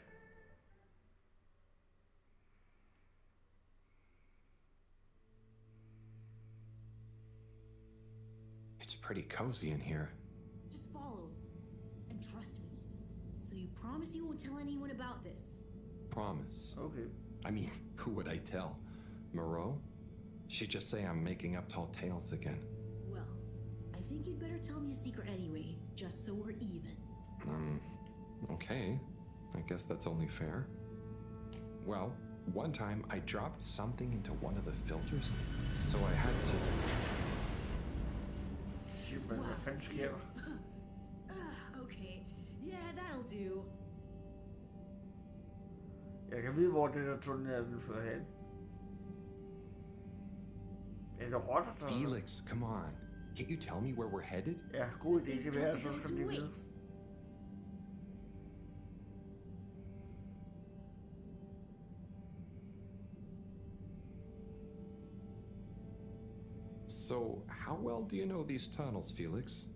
It's pretty cozy in here. Just follow and trust me. So you promise you won't tell anyone about this? Promise. Okay. I mean, who would I tell? Moreau? She'd just say I'm making up tall tales again. Well, I think you'd better tell me a secret anyway, just so we're even. Okay. I guess that's only fair. Well, one time I dropped something into one of the filters, so I had to... Hvad fanden sker der? Okay, yeah, that'll do. Jeg kan vide, hvor det der tunnel er, vi fører hen. Er det rotter, der... Felix, come on. Can't you tell me where we're headed? Ja, god idé. Things Det come vil jeg to så those skal who lige vide. wait. So, how well do you know these tunnels, Felix?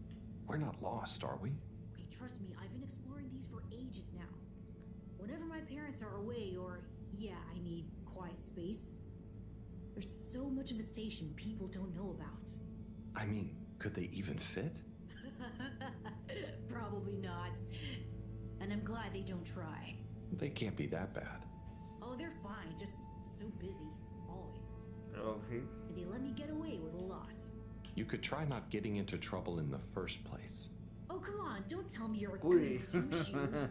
We're not lost, are we? Okay, trust me, I've been exploring these for ages now. Whenever my parents are away or, yeah, I need quiet space, there's so much of the station people don't know about. I mean, could they even fit? Probably not. And I'm glad they don't try. They can't be that bad. Oh, they're fine, just so busy, always. Okay. And they let me get away with a lot. You could try not getting into trouble in the first place. Oh, come on, don't tell me you're a goody two-shoes.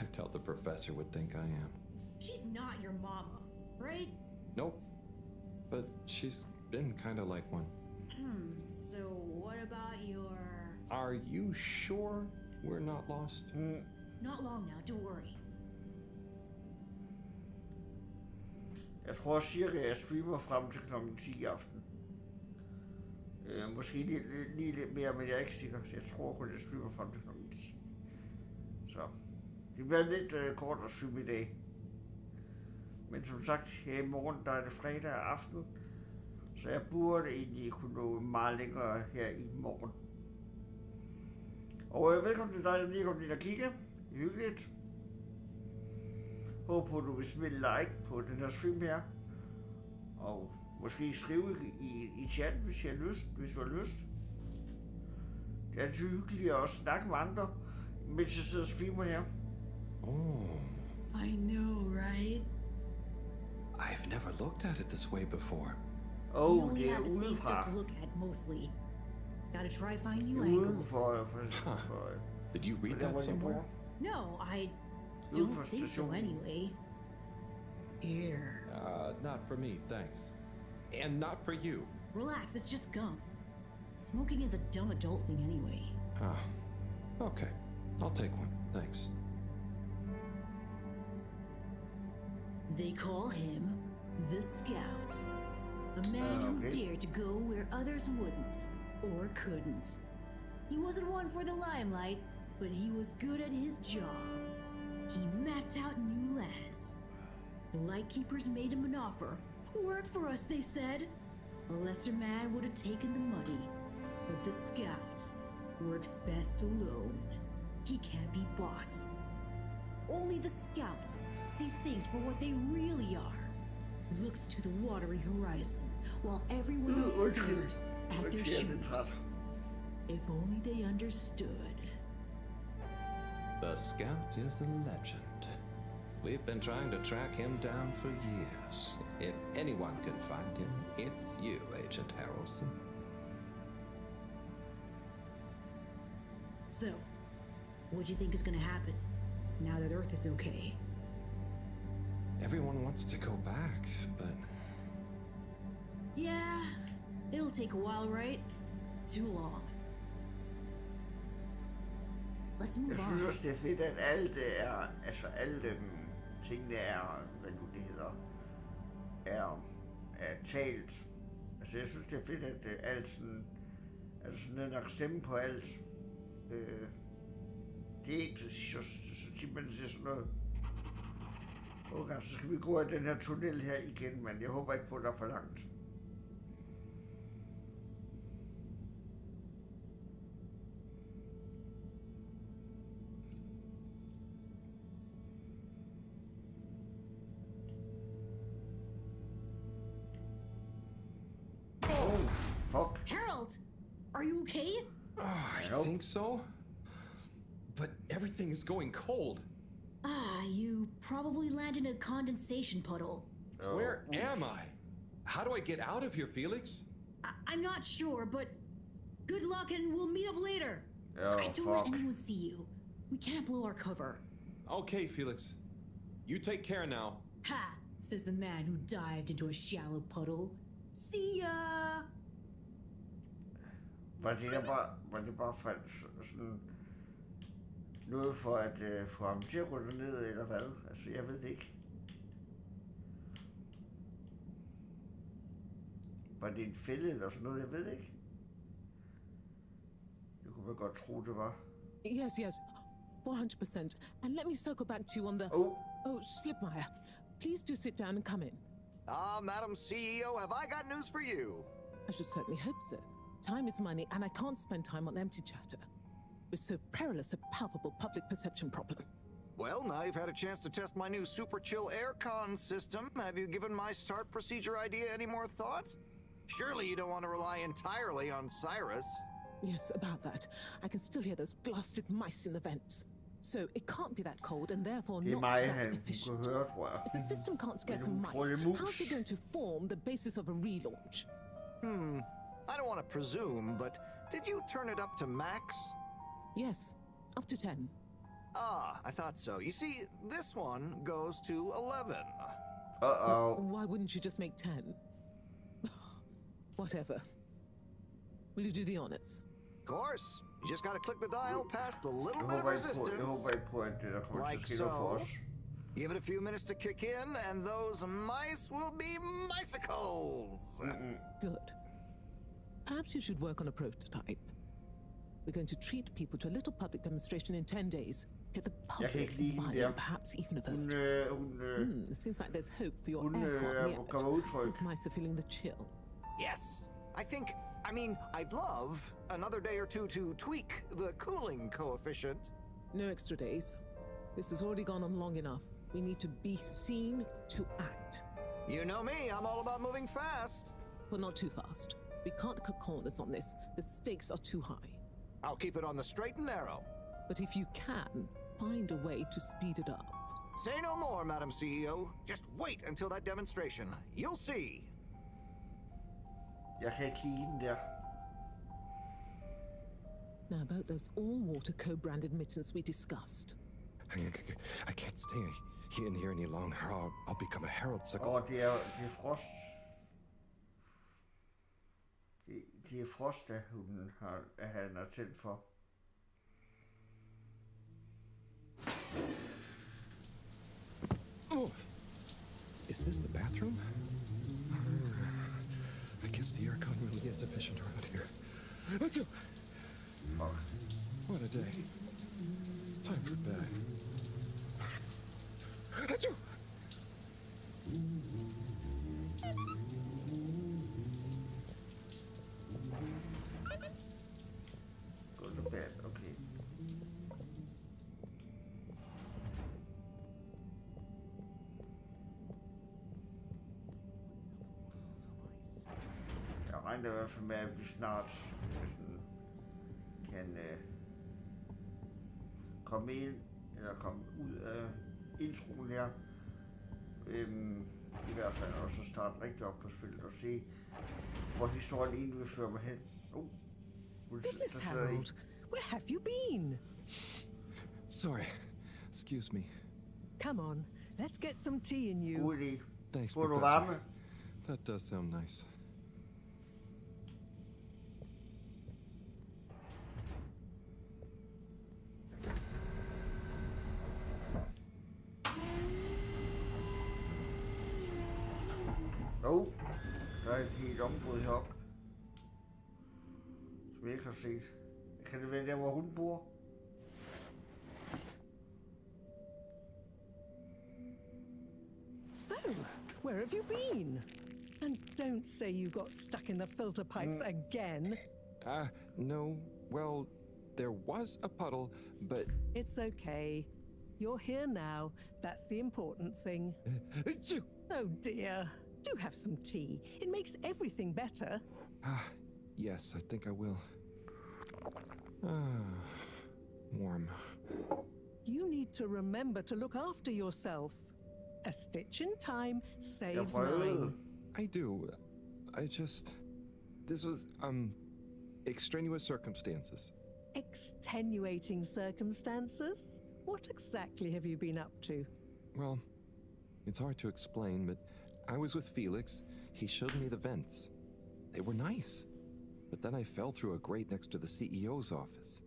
I doubt the professor would think I am. She's not your mama, right? Nope. But she's been kind of like one. So what about your... Are you sure we're not lost? Not long now, don't worry. Jeg tror cirka, jeg streamer frem til kl. 10 i aften. Måske lige lidt mere, men jeg er ikke sikker. Så jeg tror kun, jeg streamer frem til kl. 10. Så det bliver lidt kort at streame i dag. Men som sagt, her i morgen, der er det fredag aften. Så jeg burde egentlig kunne nå meget længere her i morgen. Og velkommen til dig, der lige kom ind og kigge. Hyggeligt. Håber du vil smide like på den her stream her. Og måske skrive i chatten, hvis du har lyst. Det er altid hyggeligt at også snakke med andre, mens jeg sidder og streamer her. Oh. I know, right? I've never looked at it this way before. We only have the same stuff to look at, mostly. Gotta try find new angles. Did you read that somewhere? No, I don't think so anyway. Here. Not for me, thanks. And not for you. Relax, it's just gum. Smoking is a dumb adult thing anyway. Ah, okay. I'll take one, thanks. They call him the Scout. A man who dared to go where others wouldn't, or couldn't. He wasn't one for the limelight, but he was good at his job. He mapped out new lands. The Lightkeepers made him an offer. Work for us, they said. A lesser man would have taken the money. But the Scout works best alone. He can't be bought. Only the Scout sees things for what they really are. Looks to the watery horizon, while everyone else stares at their shoes. If only they understood. The Scout is a legend. We've been trying to track him down for years. If anyone can find him, it's you, Agent Harrelson. So, what do you think is gonna happen now that Earth is okay? Everyone wants to go back, but... Yeah, it'll take a while, right? Too long. Let's move Jeg on. synes også, det er fedt, at alt er, altså alle tingene er, hvad nu det hedder, er talt. Altså jeg synes, det er fedt, at alt sådan, altså sådan den der stemme på alt. Det er ikke så tit, man siger sådan noget. Okay, så skal vi gå af den her tunnel her igen, men jeg håber ikke på, at der er for langt. Oh, fuck. Harold, are you okay? I think so. But everything is going cold. You probably landed in a condensation puddle. Where am I? How do I get out of here, Felix? I'm not sure, but good luck and we'll meet up later. Oh, Don't let anyone see you. We can't blow our cover. Okay, Felix. You take care now. Ha! Says the man who dived into a shallow puddle. See ya! Var det bare sådan noget for at få ham til at gå ned eller hvad? Altså jeg ved det ikke. Var det en fælde eller sådan noget? Jeg ved det ikke. kunne man godt tro, det var. Yes, 400%. And let me circle back to you on the... Oh, Slipmeyer. Please do sit down and come in. Madam CEO, have I got news for you? I should certainly hope so. Time is money, and I can't spend time on empty chatter. With so perilous a palpable public perception problem. Well, now you've had a chance to test my new super chill aircon system. Have you given my start procedure idea any more thought? Surely you don't want to rely entirely on Cyrus. Yes, about that. I can still hear those blasted mice in the vents. So it can't be that cold, and therefore not that efficient. If the system can't scare some mice, how's it going to form the basis of a relaunch? I don't want to presume, but did you turn it up to max? Yes, up to 10. I thought so. You see, this one goes to 11. Uh-oh. Why wouldn't you just make 10? Whatever. Will you do the honors? Of course. You just gotta click the dial past the little bit of resistance. Like so. Give it a few minutes to kick in, and those mice will be micicles. Good. Perhaps you should work on a prototype. We're going to treat people to a little public demonstration in 10 days. Get the public buy-in, perhaps even a vote. It seems like there's hope for your aircon yet. These mice are feeling the chill. Yes. I'd love another day or two to tweak the cooling coefficient. No extra days. This has already gone on long enough. We need to be seen to act. You know me, I'm all about moving fast. But not too fast. We can't cut corners on this. The stakes are too high. I'll keep it on the straight and narrow. But if you can, find a way to speed it up. Say no more, Madam CEO. Just wait until that demonstration. You'll see. Jeg kan ikke lide den der. Now about those all-water co-branded mittens we discussed. I can't stay in here any longer. I'll become a Harold sickle. Det er frost. Det er frost, at han har tændt for. Oh, is this the bathroom? I guess the aircon really is efficient around here. What a day. Time for bed. Go to bed, okay. Jeg regner i hvert fald med, at vi snart kan komme ind, eller komme ud af introen her. I hvert fald også starte rigtig op på spillet og se, hvor historien egentlig vil føre mig hen. Goodness, Harold, where have you been? Sorry, excuse me. Come on, let's get some tea in you. God idé. Thanks, Får du Professor. varme? That does sound nice. Der er et helt område heroppe, som jeg ikke har set. Kan det være der, hvor hun bor? So, where have you been? And don't say you got stuck in the filter pipes again. No. Well, there was a puddle, but... It's okay. You're here now. That's the important thing. Oh dear. Do have some tea. It makes everything better. Yes, I think I will. Warm. You need to remember to look after yourself. A stitch in time saves nine. I do. This was, extraneous circumstances. Extenuating circumstances? What exactly have you been up to? Well, it's hard to explain, but I was with Felix. He showed me the vents. They were nice. But then I fell through a grate next to the CEO's office.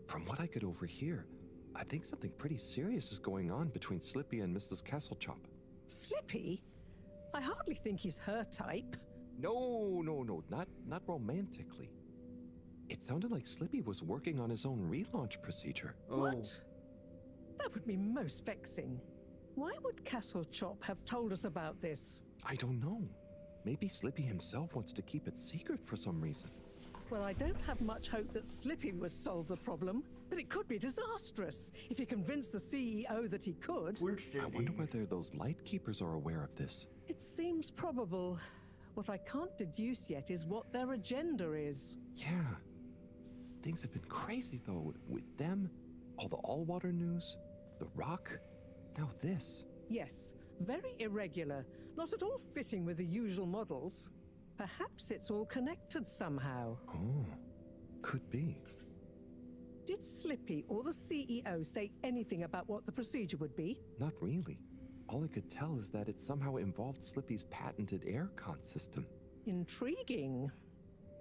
From what I could overhear, I think something pretty serious is going on between Slippy and Mrs. Kesselchop. Slippy? I hardly think he's her type. No, not romantically. It sounded like Slippy was working on his own relaunch procedure. What? That would be most vexing. Why would Castle Chop have told us about this? I don't know. Maybe Slippy himself wants to keep it secret for some reason. Well, I don't have much hope that Slippy would solve the problem, but it could be disastrous if he convinced the CEO that he could. I wonder whether those Lightkeepers are aware of this. It seems probable. What I can't deduce yet is what their agenda is. Yeah. Things have been crazy, though, with them, all the all-water news, the rock, now this. Yes, very irregular, not at all fitting with the usual models. Perhaps it's all connected somehow. Oh, could be. Did Slippy or the CEO say anything about what the procedure would be? Not really. All I could tell is that it somehow involved Slippy's patented aircon system. Intriguing.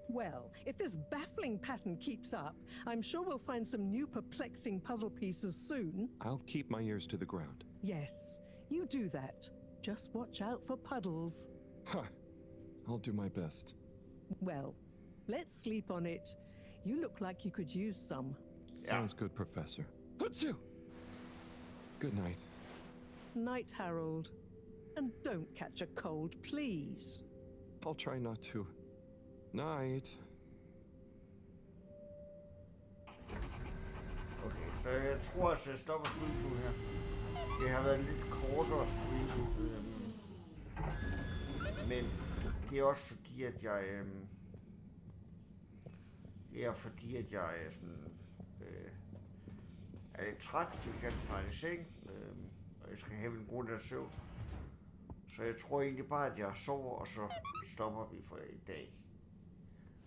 Well, if this baffling pattern keeps up, I'm sure we'll find some new perplexing puzzle pieces soon. I'll keep my ears to the ground. Yes, you do that. Just watch out for puddles. Huh. I'll do my best. Well, let's sleep on it. You look like you could use some. Sounds good, Professor. Hutsu! Good night. Night, Harold. And don't catch a cold, please. I'll try not to. Night. Okay, så jeg tror, at jeg stopper streamen her. Det har været lidt kortere stream. Men det er også fordi, at jeg... det er fordi, at jeg er sådan... er lidt træt, så jeg kan snart i seng. Og jeg skal have en god der søvn. Så jeg tror egentlig bare, at jeg sover, og så stopper vi for i dag.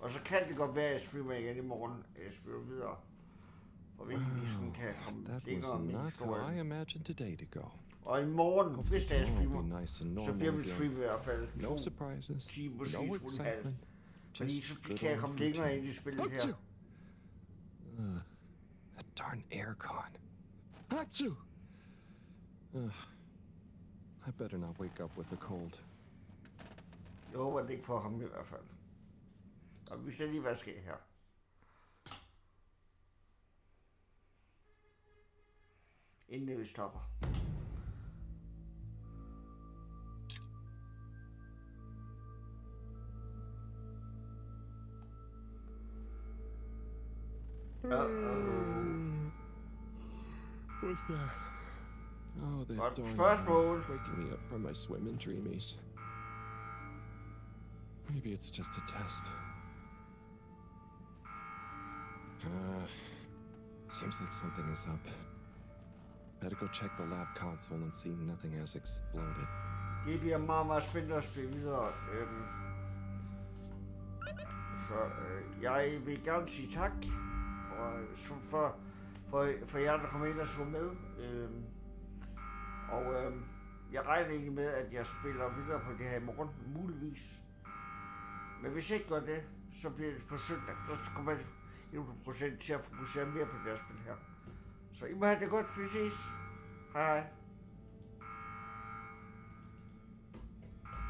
Og så kan det godt være, at jeg streamer igen i morgen. Jeg spiller videre. For vi sådan kan komme længere med historien. Og i morgen, hvis der er streamer, så bliver min stream i hvert fald 2 timer, 2,5. Fordi så kan jeg komme længere ind i spillet her. That darn aircon. Hatsu! I better not wake up with a cold. Jeg håber, det ikke får ham i hvert fald. Og vi skal lige vaske her. Inden vi stopper. What's that? Oh, that darn spørgsmål. Waking me up from my swimming dreamies. Maybe it's just a test. Seems like something is up. Better go check the lab console and see nothing has exploded. Det bliver meget spændende at spille videre. Så jeg vil gerne sige tak for jer, der kommer ind og så med. Jeg regner egentlig med, at jeg spiller videre på det her i morgen, muligvis. Men hvis jeg ikke gør det, så bliver det på søndag. Så kommer jeg 100% til at fokusere mere på det her spil her. Så I må have det godt, vi ses. Hej hej.